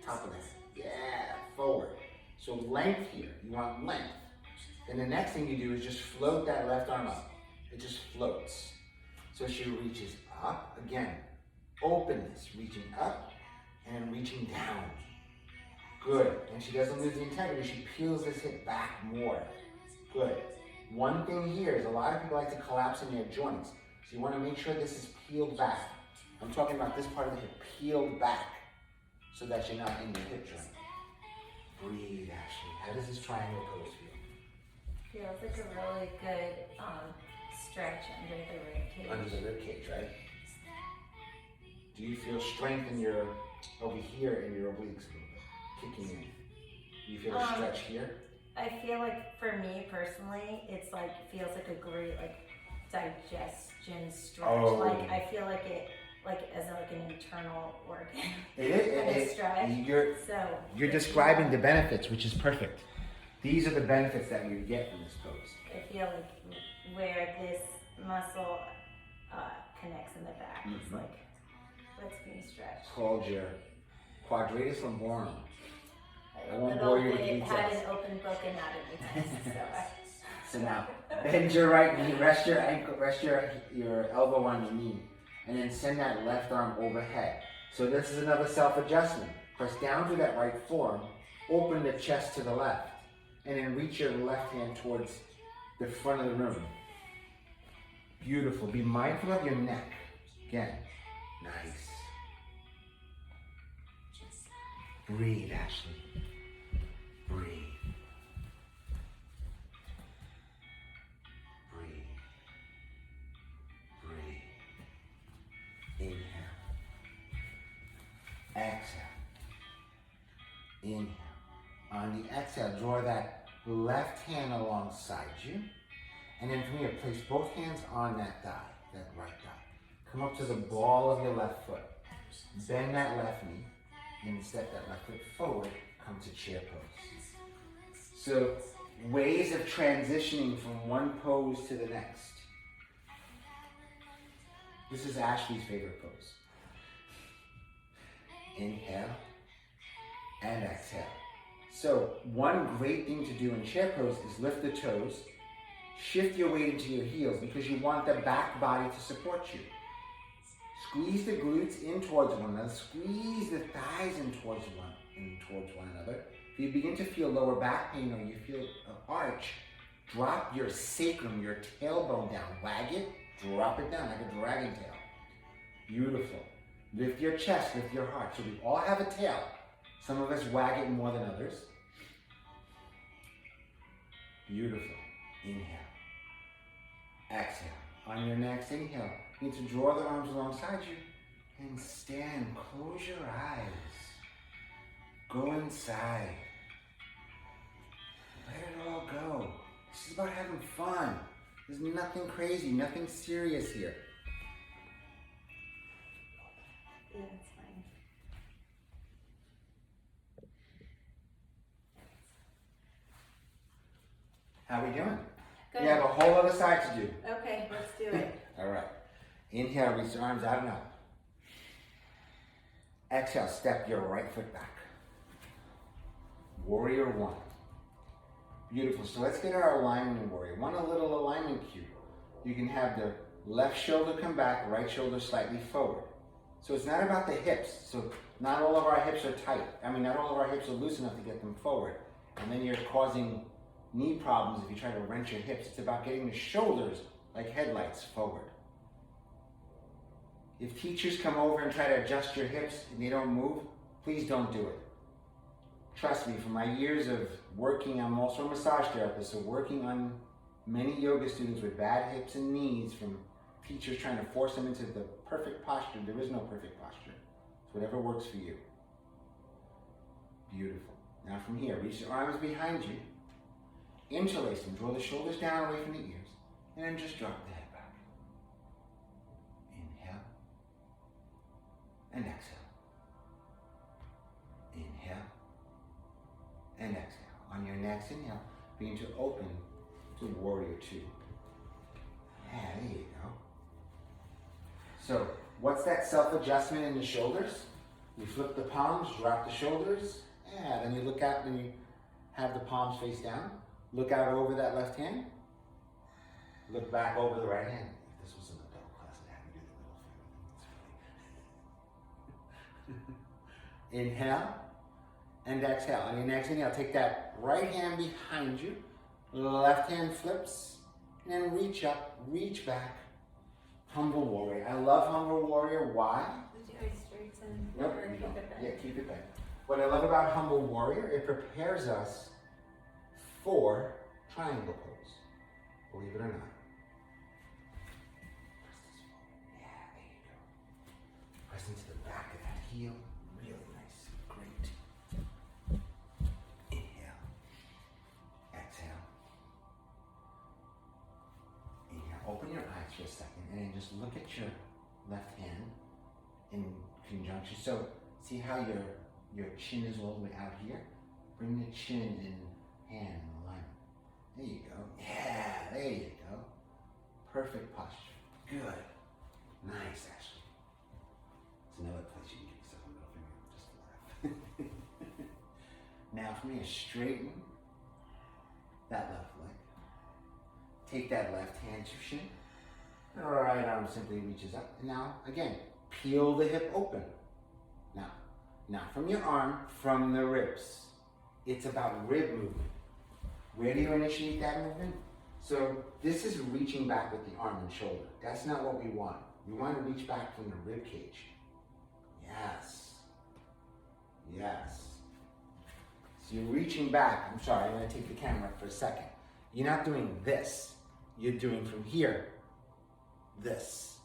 Top of the head. Yeah, forward. So length here. You want length. And the next thing you do is just float that left arm up. It just floats. So she reaches up. Again, openness. Reaching up. and then reaching down. Good. And she doesn't lose the integrity. She peels this hip back more. Good. One thing here is a lot of people like to collapse in their joints. So you want to make sure this is peeled back. I'm talking about this part of the hip peeled back so that you're not in your hip joint. Breathe, Ashley. How does this triangle pose feel? Feels like a really good stretch under the rib cage. Under the rib cage, right? Do you feel strength in your, over here in your obliques a little bit, kicking in? Do you feel a stretch here? I feel like for me personally, it's like, feels like a great like digestion stretch. Oh. Like I feel like it, like as like an internal organ. It is. Kind of stretch. You're describing the benefits, which is perfect. These are the benefits that you get from this pose. I feel like where this muscle connects in the back, it's like what's being stretched. Called your quadratus lumborum. I won't bore you with details. It had an open book anatomy test, so now, bend your right knee, rest your ankle, rest your elbow on your knee, and then send that left arm overhead. So this is another self-adjustment. Press down to that right forearm, open the chest to the left, and then reach your left hand towards the front of the room. Beautiful. Be mindful of your neck. Again. Nice. Breathe, Ashley. Breathe. Breathe. Breathe. Inhale. Exhale. Inhale. On the exhale, draw that left hand alongside you. And then from here, place both hands on that thigh, that right thigh. Come up to the ball of your left foot. Bend that left knee. And step that left foot forward, come to chair pose. So, ways of transitioning from one pose to the next. This is Ashley's favorite pose. Inhale and exhale. So, one great thing to do in chair pose is lift the toes, shift your weight into your heels because you want the back body to support you. Squeeze the glutes in towards one another. Squeeze the thighs in towards one another. If you begin to feel lower back pain or you feel an arch, drop your sacrum, your tailbone down. Wag it, drop it down like a dragon tail. Beautiful. Lift your chest, lift your heart. So we all have a tail. Some of us wag it more than others. Beautiful. Inhale. Exhale. On your next inhale, you need to draw the arms alongside you and stand. Close your eyes. Go inside. Let it all go. This is about having fun. There's nothing crazy, nothing serious here. Yeah, it's fine. How are we doing? Good. We have a whole other side to do. Okay, let's do it. All right. Inhale, reach the arms out and up. Exhale, step your right foot back. Warrior one. Beautiful. So let's get our alignment in warrior one. A little alignment cue. You can have the left shoulder come back, right shoulder slightly forward. So it's not about the hips. So not all of our hips are tight. Not all of our hips are loose enough to get them forward. And then you're causing knee problems if you try to wrench your hips. It's about getting the shoulders like headlights forward. If teachers come over and try to adjust your hips and they don't move, please don't do it. Trust me, from my years of working, I'm also a massage therapist, so working on many yoga students with bad hips and knees from teachers trying to force them into the perfect posture. There is no perfect posture. It's whatever works for you. Beautiful. Now from here, reach the arms behind you. Interlace them. Draw the shoulders down away from the ears. And then just drop the head back. Inhale. And exhale. Inhale. And exhale. On your next inhale, begin to open to warrior two. Yeah, there you go. So, what's that self-adjustment in the shoulders? You flip the palms, drop the shoulders. Yeah, then you look out and you have the palms face down. Look out over that left hand. Look back over the right hand. If this was an adult class, I'd have you do the middle finger. Inhale and exhale. On your next inhale, take that right hand behind you, left hand flips, and then reach up, reach back. Humble warrior. I love humble warrior. Why? Would you go straighten? Nope, Or you keep don't. it bent? Yeah, keep it bent. What I love about humble warrior, it prepares us for triangle pose. Believe it or not. Press this forward. Yeah, there you go. Press into the back of that heel. Really nice. Great. Inhale. Exhale. Inhale. Open your eyes for a second and then just look at your left hand in conjunction. So see how your chin is all the way out here? Bring the chin and hand in alignment. There you go. Yeah, there you go. Perfect posture. Good. Nice, Ashley. It's another place you can give yourself a middle finger. Just a laugh. Now from here, straighten that left leg. Take that left hand to shin. The right arm simply reaches up. And now, again, peel the hip open. Now, not from your arm, from the ribs. It's about rib movement. Where do you initiate that movement? So this is reaching back with the arm and shoulder. That's not what we want. We want to reach back from the rib cage. Yes. Yes. So you're reaching back. I'm sorry, I'm going to take the camera for a second. You're not doing this. You're doing from here, this.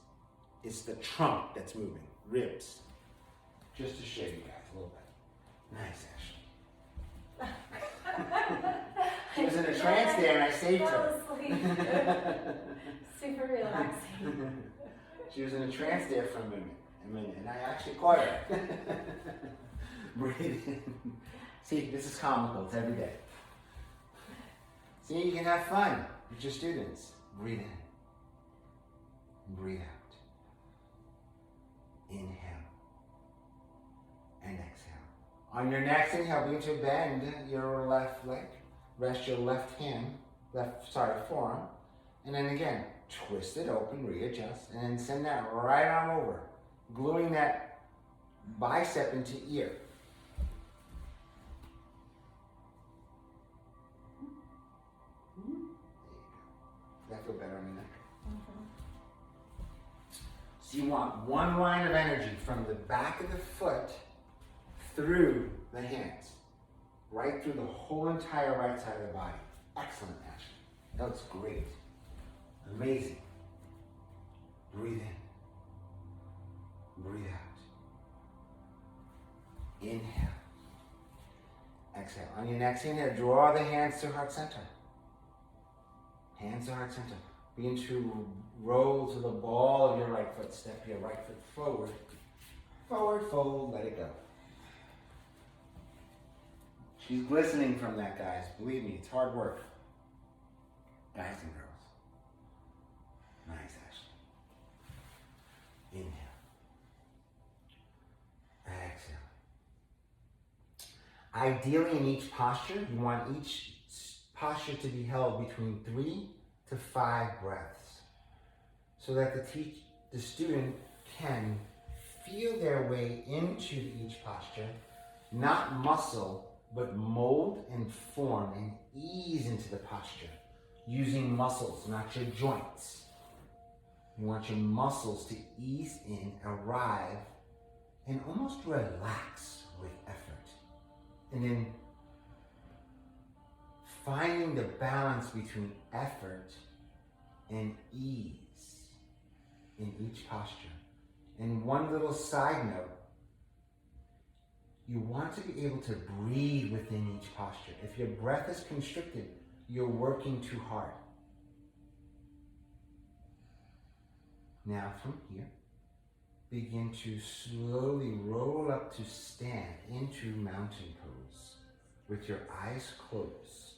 It's the trunk that's moving, ribs. Just to show you guys a little bit. Nice, Ashley. She was in a trance there and I saved her. Fell asleep. Super relaxing. She was in a trance there for a minute, and I actually caught her. Breathe in. See, this is comical, it's every day. See, you can have fun with your students. Breathe in. Breathe out. Inhale. And exhale. On your next inhale, begin to bend your left leg. Rest your left hand, forearm. And then again, twist it open, readjust, and then send that right arm over, gluing that bicep into ear. There you go. Does that feel better on your neck? So you want one line of energy from the back of the foot through the hands, right through the whole entire right side of the body. Excellent, Ashley. That was great. Amazing. Breathe in. Breathe out. Inhale. Exhale. On your next inhale, draw the hands to heart center. Hands to heart center. Begin to roll to the ball of your right foot. Step your right foot forward. Forward fold, let it go. She's glistening from that, guys. Believe me, it's hard work. Guys and girls. Nice, Ashley. Inhale. Exhale. Ideally, in each posture, you want each posture to be held between 3 to 5 breaths, so that the student can feel their way into each posture, not muscle, but mold and form and ease into the posture using muscles, not your joints. You want your muscles to ease in, arrive, and almost relax with effort. And then finding the balance between effort and ease in each posture. And one little side note, you want to be able to breathe within each posture. If your breath is constricted, you're working too hard. Now from here, begin to slowly roll up to stand into mountain pose with your eyes closed.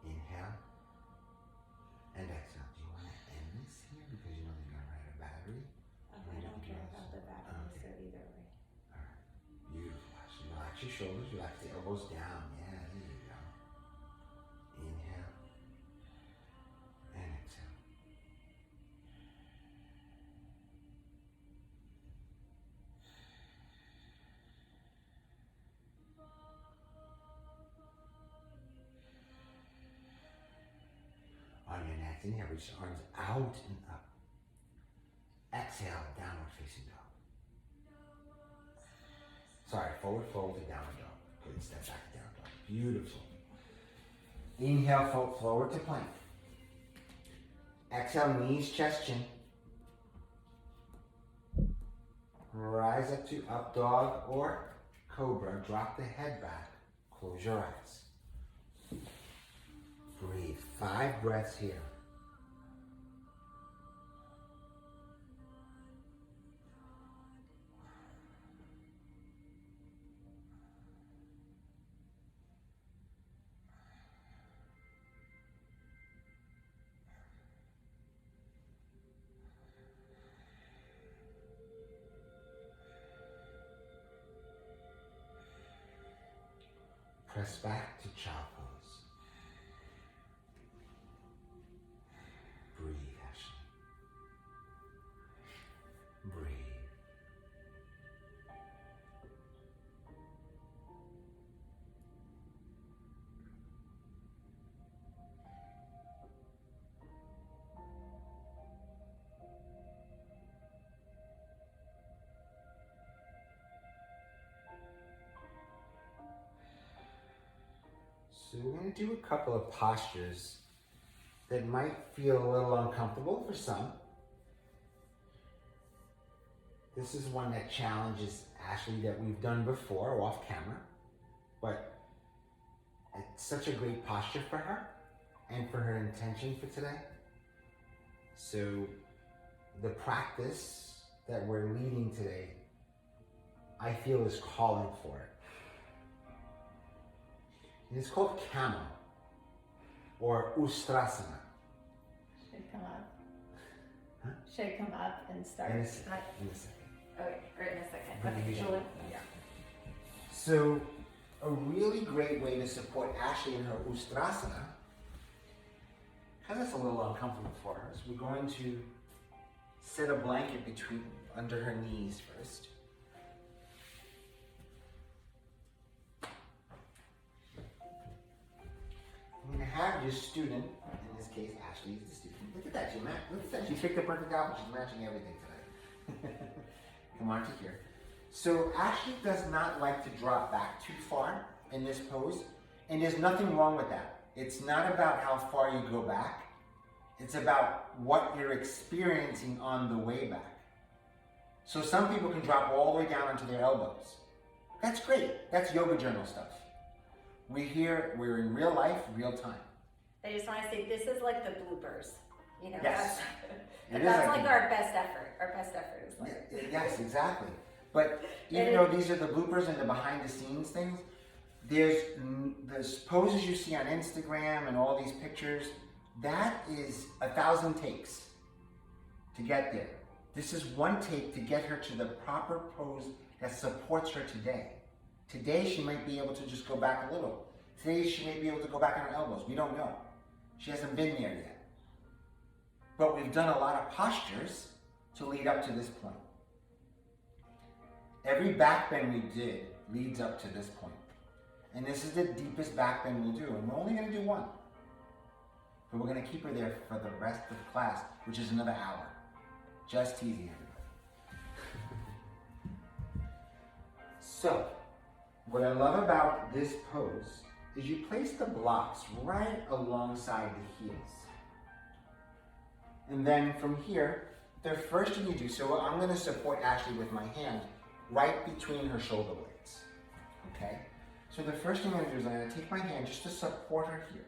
Inhale and exhale. Do you want to end this here because you know they're going to write a battery? I don't care about the battery, so either way. Alright, beautiful. Actually, relax your shoulders, relax the elbows down. Yeah, there you go. Inhale and exhale. Inhale, reach the arms out and up. Exhale, downward facing dog. Sorry, forward fold to downward dog. Good, step back to downward dog. Beautiful. Inhale, fold forward to plank. Exhale, knees, chest, chin. Rise up to up dog or cobra. Drop the head back. Close your eyes. Breathe. 5 breaths here. Press back to child pose. Breathe, Ashley. Breathe. So we're going to do a couple of postures that might feel a little uncomfortable for some. This is one that challenges Ashley that we've done before off camera, but it's such a great posture for her and for her intention for today. So the practice that we're leading today, I feel is calling for it. And it's called camel or ustrasana. Should come up. Huh? Should come up and start. In a second. Okay, right in a second. Right Okay, here. Julie. Yeah. So a really great way to support Ashley in her ustrasana, because it's a little uncomfortable for her, is we're going to set a blanket under her knees first. I'm going to have your student, in this case Ashley is the student. Look at that, look at that. She picked the perfect outfit. She's matching everything today. Come on to here. So Ashley does not like to drop back too far in this pose, and there's nothing wrong with that. It's not about how far you go back. It's about what you're experiencing on the way back. So some people can drop all the way down onto their elbows. That's great. That's yoga journal stuff. We're in real life, real time. I just want to say this is like the bloopers. You know, Yes. that's like our best effort. Our best effort is like. Yes, exactly. But even though these are the bloopers and the behind the scenes things, there's poses you see on Instagram and all these pictures, that is 1,000 takes to get there. This is one take to get her to the proper pose that supports her today. Today she might be able to just go back a little. Today she may be able to go back on her elbows. We don't know. She hasn't been there yet. But we've done a lot of postures to lead up to this point. Every back bend we did leads up to this point. And this is the deepest back bend we'll do. And we're only going to do one. But we're going to keep her there for the rest of the class, which is another hour. Just teasing everybody. So, what I love about this pose is you place the blocks right alongside the heels. And then from here, the first thing you do, so I'm going to support Ashley with my hand right between her shoulder blades. Okay? So the first thing I'm going to do is I'm going to take my hand just to support her here.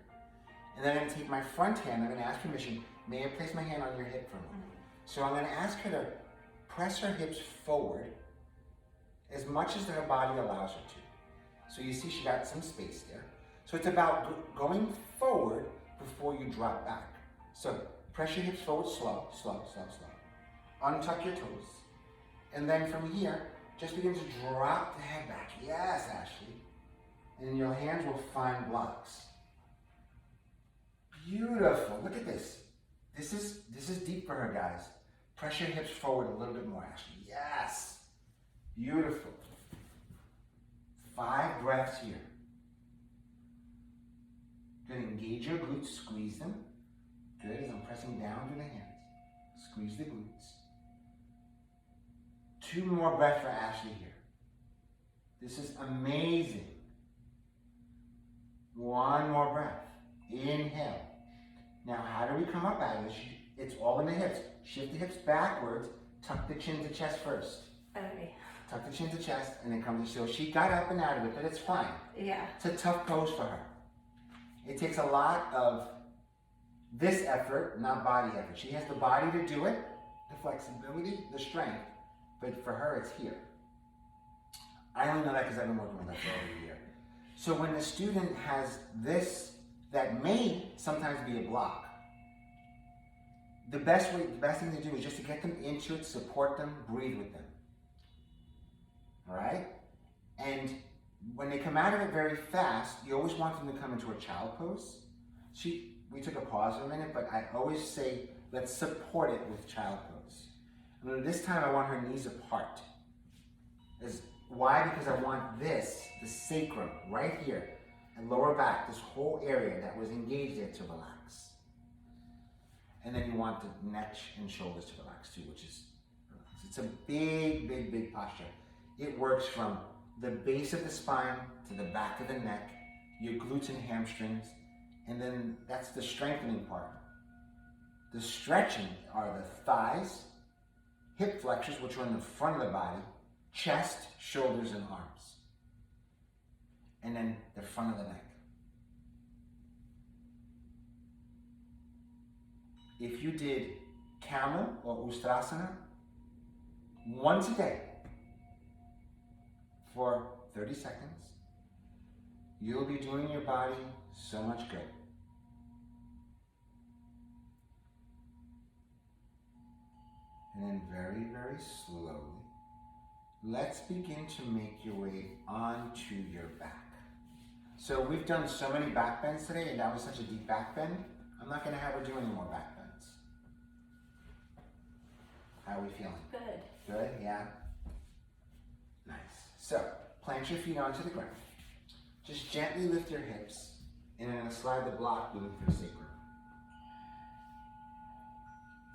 And then I'm going to take my front hand, I'm going to ask permission, may I place my hand on your hip for a moment? So I'm going to ask her to press her hips forward as much as her body allows her to. So you see she got some space there. So it's about going forward before you drop back. So press your hips forward, slow, slow, slow, slow. Untuck your toes. And then from here, just begin to drop the head back. Yes, Ashley. And your hands will find blocks. Beautiful. Look at this. This is deep for her, guys. Press your hips forward a little bit more, Ashley. Yes. Beautiful. 5 breaths here. Good. Engage your glutes, squeeze them. Good, as I'm pressing down through the hands. Squeeze the glutes. 2 more breaths for Ashley here. This is amazing. 1 more breath. Inhale. Now, how do we come up out of this? It's all in the hips. Shift the hips backwards. Tuck the chin to chest first. Okay. Tuck the chin to chest, and then come to, so she got up and out of it, but it's fine. Yeah. It's a tough pose for her. It takes a lot of this effort, not body effort. She has the body to do it, the flexibility, the strength, but for her, it's here. I only know that because I've been working with her for over a year. So when the student has this, that may sometimes be a block, the best thing to do is just to get them into it, support them, breathe with them. All right? And when they come out of it very fast, you always want them to come into a child pose. We took a pause for a minute, but I always say, let's support it with child pose. And this time I want her knees apart. Why? Because I want this, the sacrum, right here, and lower back, this whole area that was engaged there to relax. And then you want the neck and shoulders to relax too, which is relax. It's a big, big, big posture. It works from the base of the spine to the back of the neck, your glutes and hamstrings, and then that's the strengthening part. The stretching are the thighs, hip flexors, which are in the front of the body, chest, shoulders, and arms. And then the front of the neck. If you did camel or ustrasana once a day for 30 seconds, you'll be doing your body so much good. And then very, very slowly, let's begin to make your way onto your back. So we've done so many back bends today, and that was such a deep back bend. I'm not going to have her do any more back bends. How are we feeling? Good. Good, yeah? Nice. So, plant your feet onto the ground. Just gently lift your hips, and I'm going to slide the block beneath your sacrum.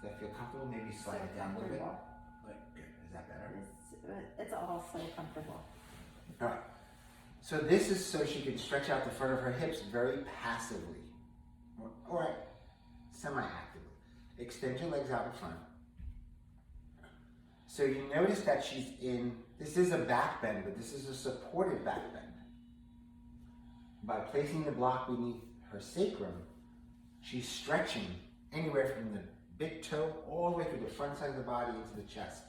Does that feel comfortable? Maybe slide it down a little bit. Good. Is that better? It's all so comfortable. All right. So this is so she can stretch out the front of her hips very passively, or semi-actively. Extend your legs out in front. So you notice that she's in, this is a back bend, but this is a supported back bend. By placing the block beneath her sacrum, she's stretching anywhere from the big toe all the way through the front side of the body into the chest.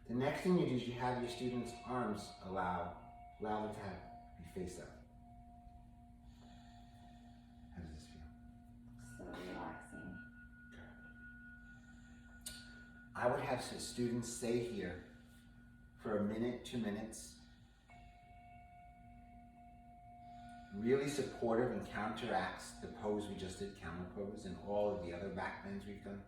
The next thing you do is you have your students' arms allow them to be face up. How does this feel? So relaxing. Good. I would have students stay here for a minute, 2 minutes. Really supportive and counteracts the pose we just did, camel pose, and all of the other back bends we've done.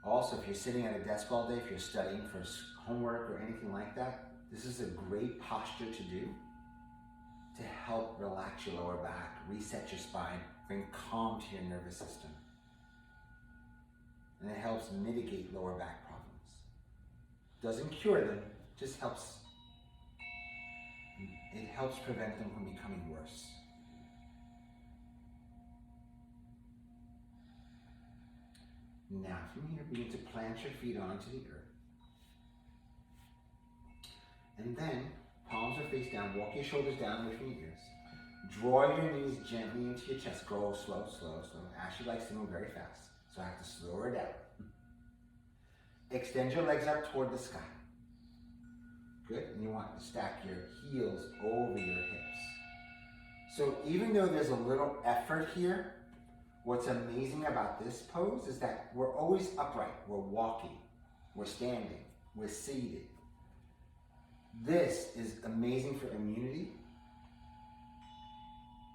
Also, if you're sitting at a desk all day, if you're studying for homework or anything like that, this is a great posture to do to help relax your lower back, reset your spine, bring calm to your nervous system. And it helps mitigate lower back problems. Doesn't cure them, just helps. It helps prevent them from becoming worse. Now, from here, begin to plant your feet onto the earth. And then, palms are face down. Walk your shoulders down away from your ears. Draw your knees gently into your chest. Go slow, slow, slow. Ashley likes to move very fast, so I have to slow her down. Extend your legs up toward the sky. Good. And you want to stack your heels over your hips. So even though there's a little effort here, what's amazing about this pose is that we're always upright. We're walking, we're standing, we're seated. This is amazing for immunity,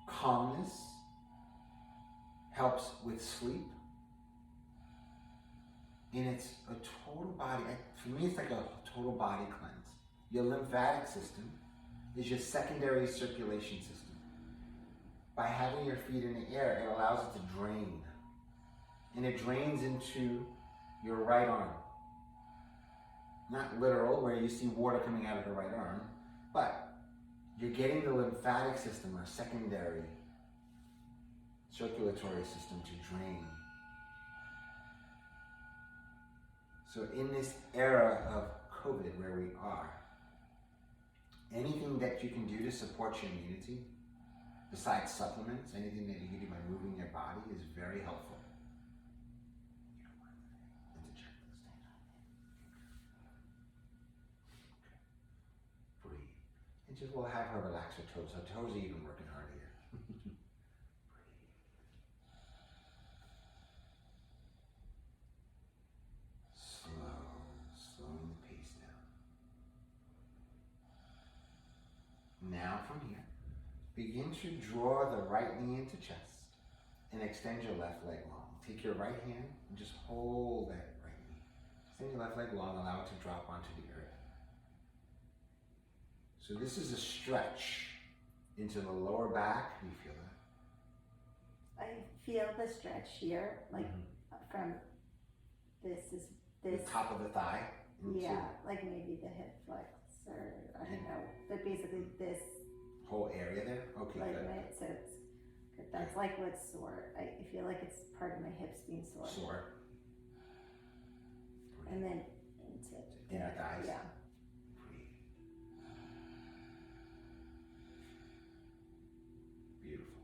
calmness, helps with sleep, and it's a total body, for me it's like a total body cleanse. Your lymphatic system is your secondary circulation system. by having your feet in the air, it allows it to drain. And it drains into your right arm. Not literal, where you see water coming out of the right arm, but you're getting the lymphatic system, or secondary circulatory system, to drain. So in this era of COVID where we are, anything that you can do to support your immunity, besides supplements, anything that you can do by moving your body is very helpful. Breathe. And just we'll have her relax her toes. Her toes are even working hard here. Breathe. Slowing the pace down. Now from here, begin to draw the right knee into chest and extend your left leg long. Take your right hand and just hold that right knee. Extend your left leg long, allow it to drop onto the earth. So this is a stretch into the lower back. Do you feel that? I feel the stretch here, like from this. The top of the thigh? Yeah, like maybe the hip flexor, I don't know, but basically this whole area there? Okay, like good. So it's good. That's like what's sore. I feel like it's part of my hips being sore. Sore. And then into inner thighs? Yeah. Breathe. Beautiful.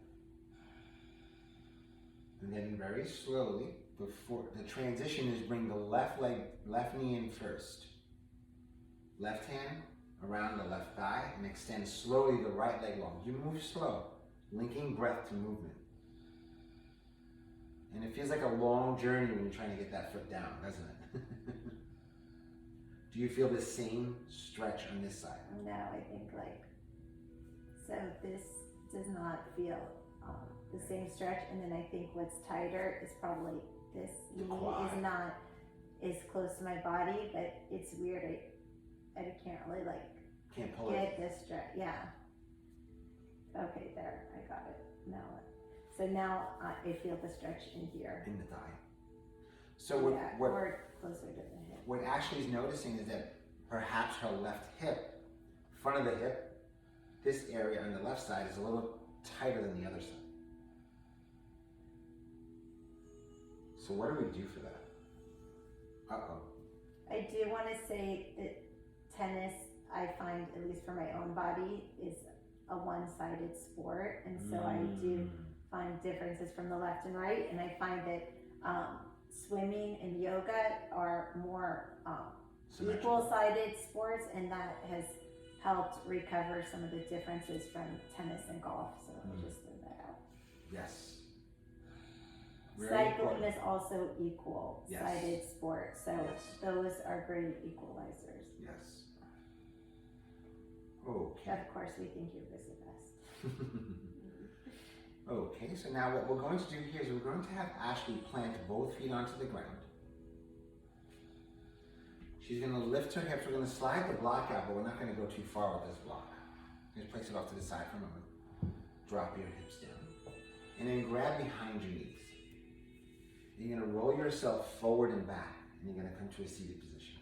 And then very slowly, before the transition is bring the left knee in first. Left hand around the left thigh and extend slowly the right leg long. You move slow, linking breath to movement. And it feels like a long journey when you're trying to get that foot down, doesn't it? Do you feel the same stretch on this side? No, I think so this does not feel the same stretch, and then I think what's tighter is probably this knee is not as close to my body, but it's weird. I can't really can't pull get this stretch. Yeah. Okay, there, I got it. Now I feel the stretch in here. In the thigh. So or closer to the hip. What Ashley's noticing is that perhaps her left hip, front of the hip, this area on the left side is a little tighter than the other side. So what do we do for that? Uh-oh. I do want to say that tennis, I find, at least for my own body, is a one-sided sport, and so I do find differences from the left and right, and I find that swimming and yoga are more equal-sided sports, and that has helped recover some of the differences from tennis and golf, so I'll just throw that out. Yes. Cycling is also equal-sided sport, so those are great equalizers. Yes. Okay. Of course, we think yoga is the best. Okay, so now what we're going to do here is we're going to have Ashley plant both feet onto the ground. She's going to lift her hips. We're going to slide the block out, but we're not going to go too far with this block. Just place it off to the side for a moment. Drop your hips down. And then grab behind your knees. You're going to roll yourself forward and back, and you're going to come to a seated position.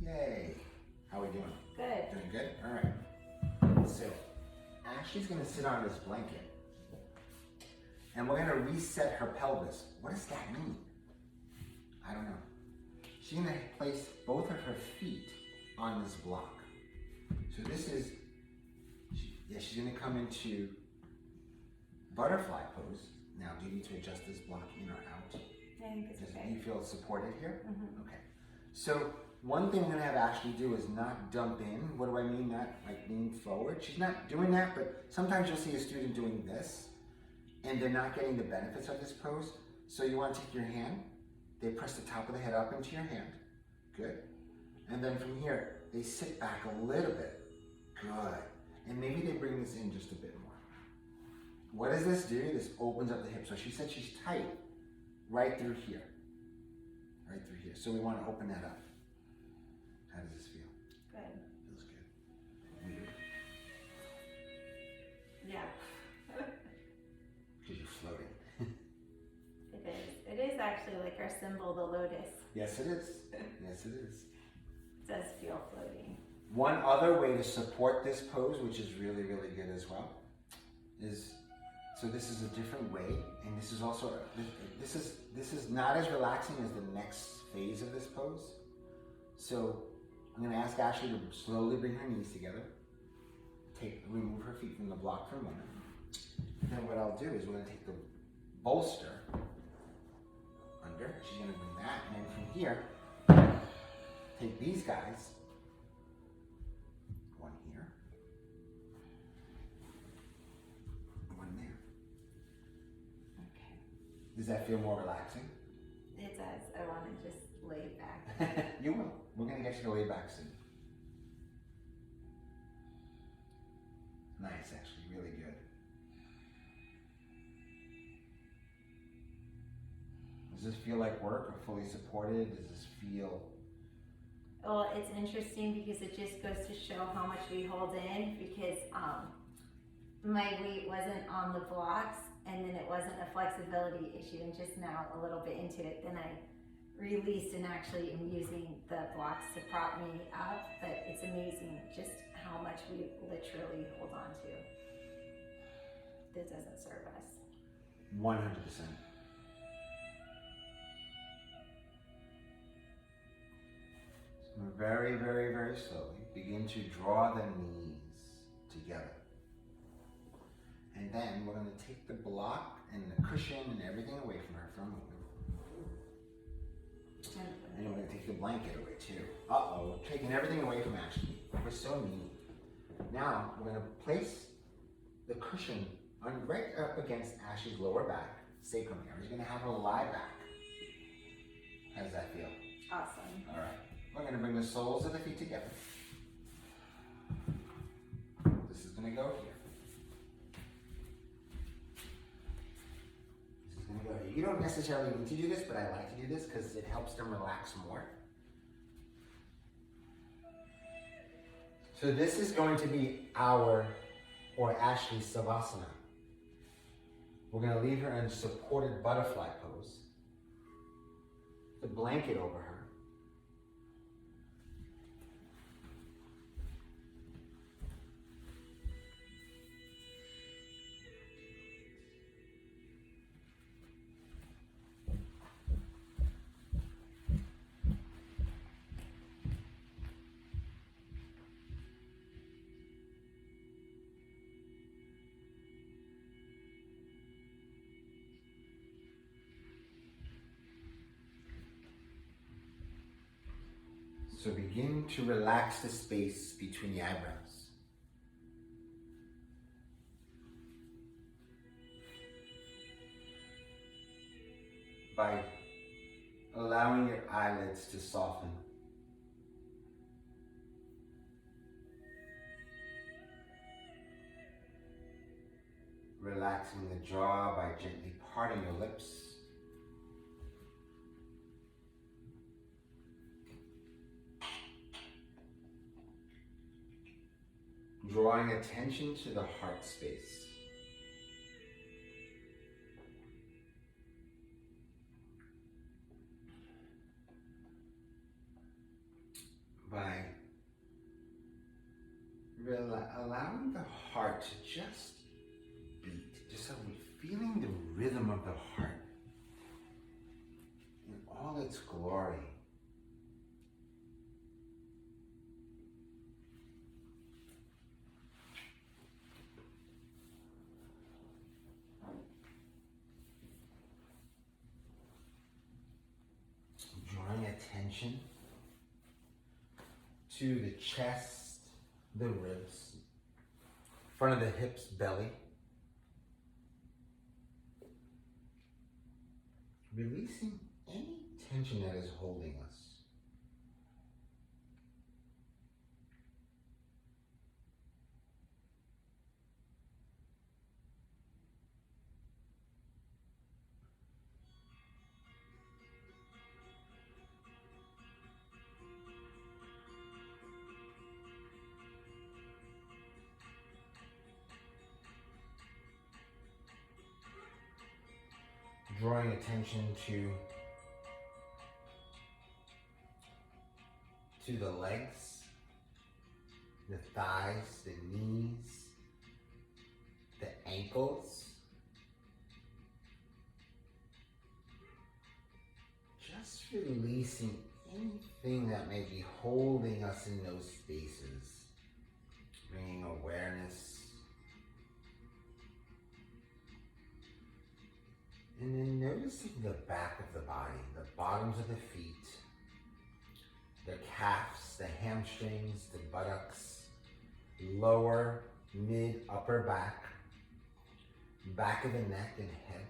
Yay! How are we doing? Good. Doing good? All right. So, Ashley's going to sit on this blanket, and we're going to reset her pelvis. What does that mean? I don't know. She's going to place both of her feet on this block. So this is, she's going to come into butterfly pose. Now, do you need to adjust this block in or out? I think it's okay. Do you feel supported here? Mm-hmm. Okay. So one thing we're gonna have Ashley do is not dump in. What do I mean? Not like lean forward. She's not doing that, but sometimes you'll see a student doing this and they're not getting the benefits of this pose. So you want to take your hand, they press the top of the head up into your hand. Good. And then from here, they sit back a little bit. Good. And maybe they bring this in just a bit more. What does this do? This opens up the hip. So she said she's tight right through here. Right through here. So we want to open that up. How does this feel? Good. Feels good. Weird. Yeah. our symbol, the lotus. Yes, it is. Yes, it is. It does feel floating. One other way to support this pose, which is really, really good as well, is, so this is a different way, and this is also, this is not as relaxing as the next phase of this pose. So I'm going to ask Ashley to slowly bring her knees together, remove her feet from the block for a moment. Then what I'll do is we're going to take the bolster under, she's going to bring that, and then from here, take these guys, one here, one there. Okay. Does that feel more relaxing? It does. I want to just lay back. You will. We're going to get you to lay back soon. Nice, actually, really good. Does this feel like work or fully supported? Does this feel... Well, it's interesting because it just goes to show how much we hold in, because my weight wasn't on the blocks, and then it wasn't a flexibility issue, and just now a little bit into it, then I released and actually am using the blocks to prop me up. But it's amazing just how much we literally hold on to. This doesn't serve us. 100%. Very, very, very slowly begin to draw the knees together. And then we're going to take the block and the cushion and everything away from her for a moment. And we're going to take the blanket away too. Uh-oh, taking everything away from Ashley. We're so neat. Now we're going to place the cushion right up against Ashley's lower back, sacrum area. She's going to have her lie back. How does that feel? Awesome. All right. We're going to bring the soles of the feet together. This is going to go here. This is going to go here. You don't necessarily need to do this, but I like to do this because it helps them relax more. So this is going to be Ashley's Savasana. We're going to leave her in supported butterfly pose. The blanket over her. So begin to relax the space between the eyebrows. By allowing your eyelids to soften. Relaxing the jaw by gently parting your lips. Drawing attention to the heart space. By allowing the heart to just beat, just so we're feeling the rhythm of the heart in all its glory. Drawing attention to the chest, the ribs, front of the hips, belly. Releasing any tension that is holding us. Drawing attention to through the legs, the thighs, the knees, the ankles. Just releasing anything that may be holding us in those spaces. Bringing awareness. And then noticing the back of the body, the bottoms of the feet, the calves, the hamstrings, the buttocks, lower, mid, upper back, back of the neck and head.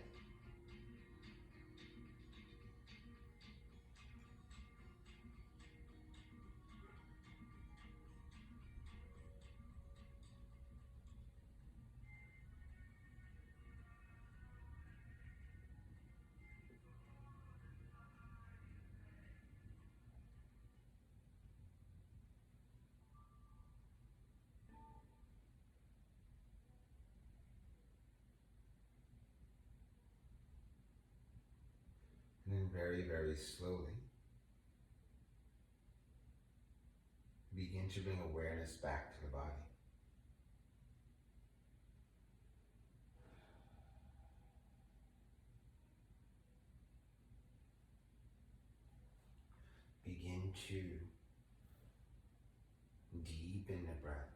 And then very, very slowly, begin to bring awareness back to the body. Begin to deepen the breath.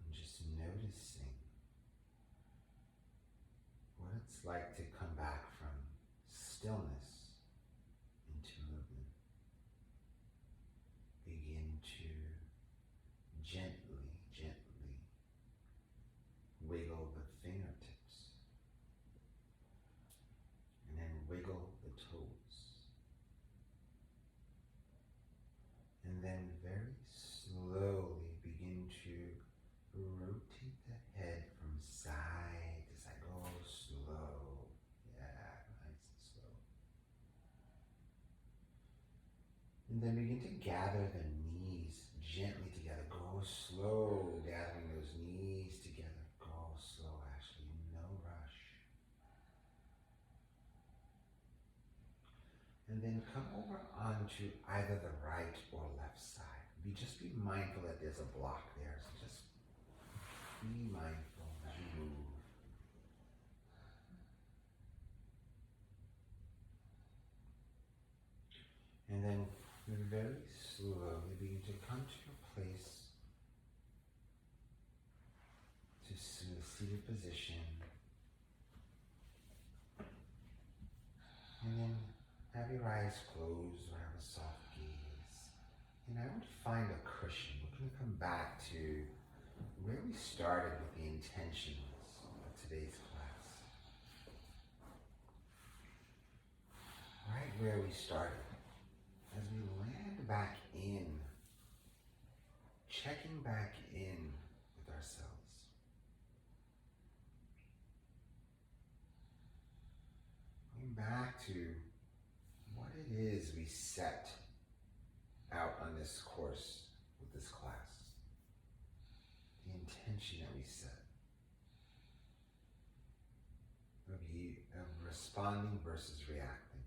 And just noticing what it's like to come back from stillness into movement. Begin to gently, gently wiggle the fingertips. And then wiggle the toes. And then very slowly begin to rotate the head from side to side. Go slow. Yeah, nice and slow. And then begin to gather the knees gently together. Go slow, gathering those knees together. Go slow, Ashley, no rush. And then come over onto either the right or left side. Just be mindful that there's a block there, so just be mindful as you move. And then very slowly begin to come to a place to a seated position. And then have your eyes closed or have a soft gaze. And I would find a cushion. We're going to come back to where we started with the intentions of today's class. Right where we started. As we land back in, checking back in with ourselves. Going back to what it is we set out on this course with this class. The intention that we set. Of responding versus reacting.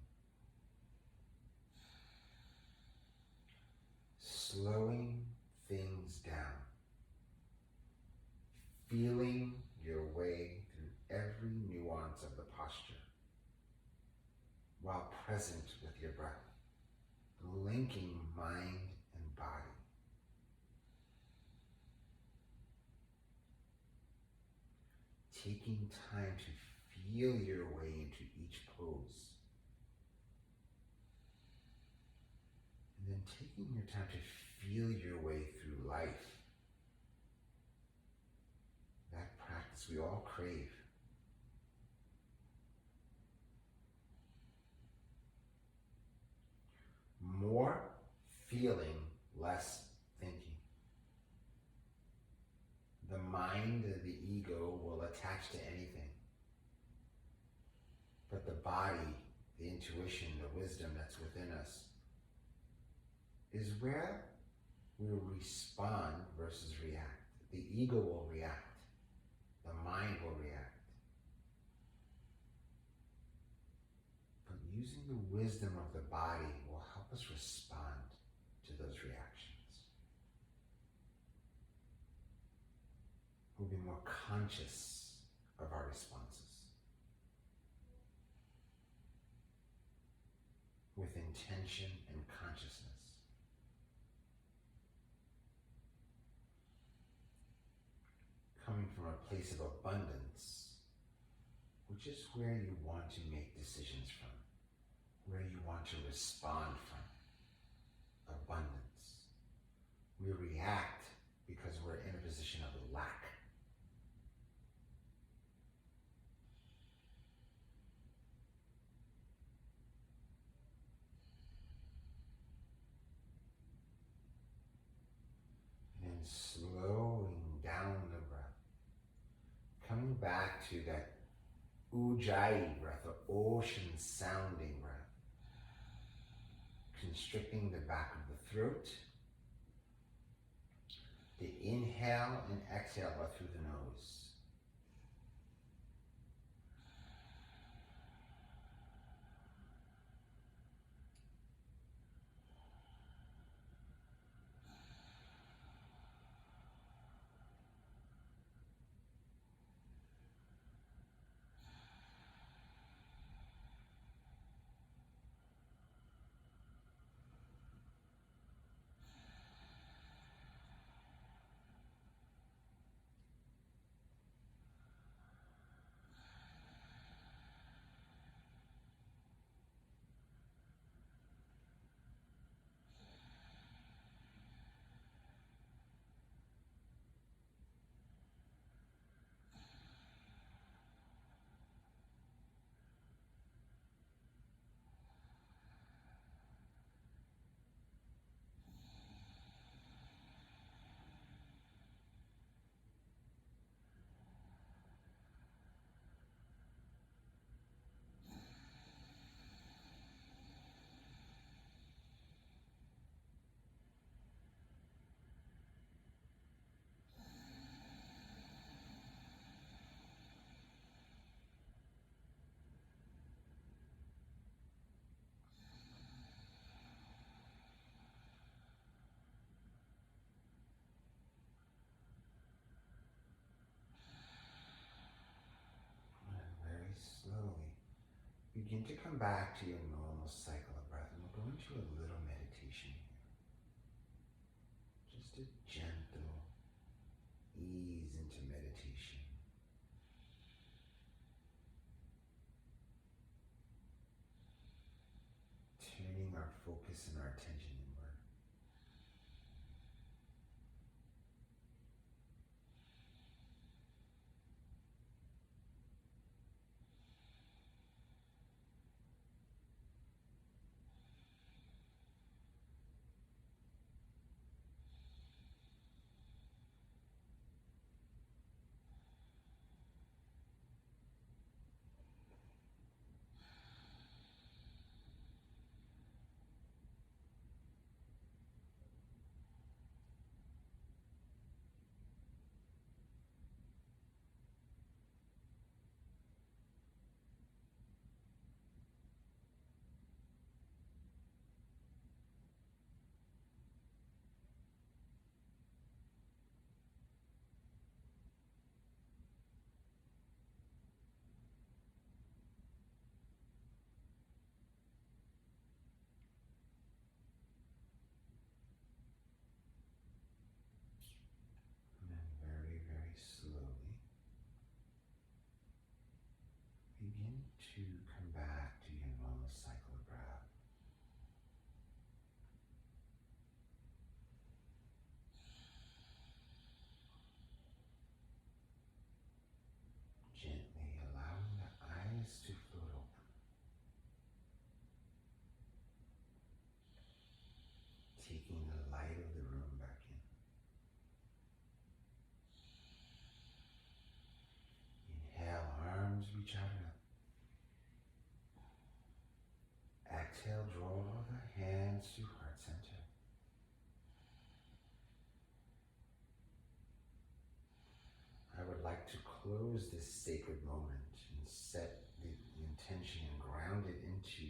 Slowing things down. Feeling your way through every nuance of the posture while present with your breath. Linking mind and body. Taking time to feel your way into each pose. And then taking your time to feel your way through life. That practice we all crave. More feeling, less thinking. The mind, the ego, will attach to anything. But the body, the intuition, the wisdom that's within us is where we'll respond versus react. The ego will react. The mind will react. But using the wisdom of the body will help us respond to those reactions. We'll be more conscious of our responses with intention and consciousness. Coming from a place of abundance, which is where you want to make decisions from, where you want to respond from. Abundance. We react because we're in a position of lack. And then slowing down the breath, coming back to that ujjayi breath, the ocean sounding breath, constricting the back of the throat. The inhale and exhale out through the nose. Slowly begin to come back to your normal cycle of breath, and we'll go into a little meditation here. Just a gentle ease into meditation. Turning our focus and our attention inward. Slowly begin to come back to your normal cycle of breath. Gently allowing the eyes to float open. Taking the light of the room back in. Inhale, arms reach out and up. Exhale, draw the hands to heart center. I would like to close this sacred moment and set the intention and ground it into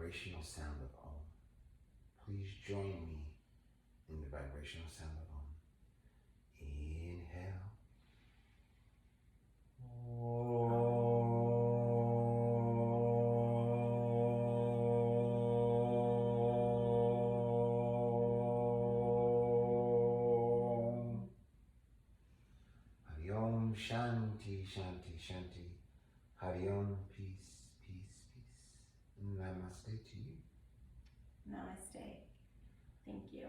vibrational sound of Om. Please join me in the vibrational sound of Om. Inhale. Hari Om, Shanti, Shanti, Shanti. Hari Om, peace, peace, peace. Namaste to you. Namaste. Thank you.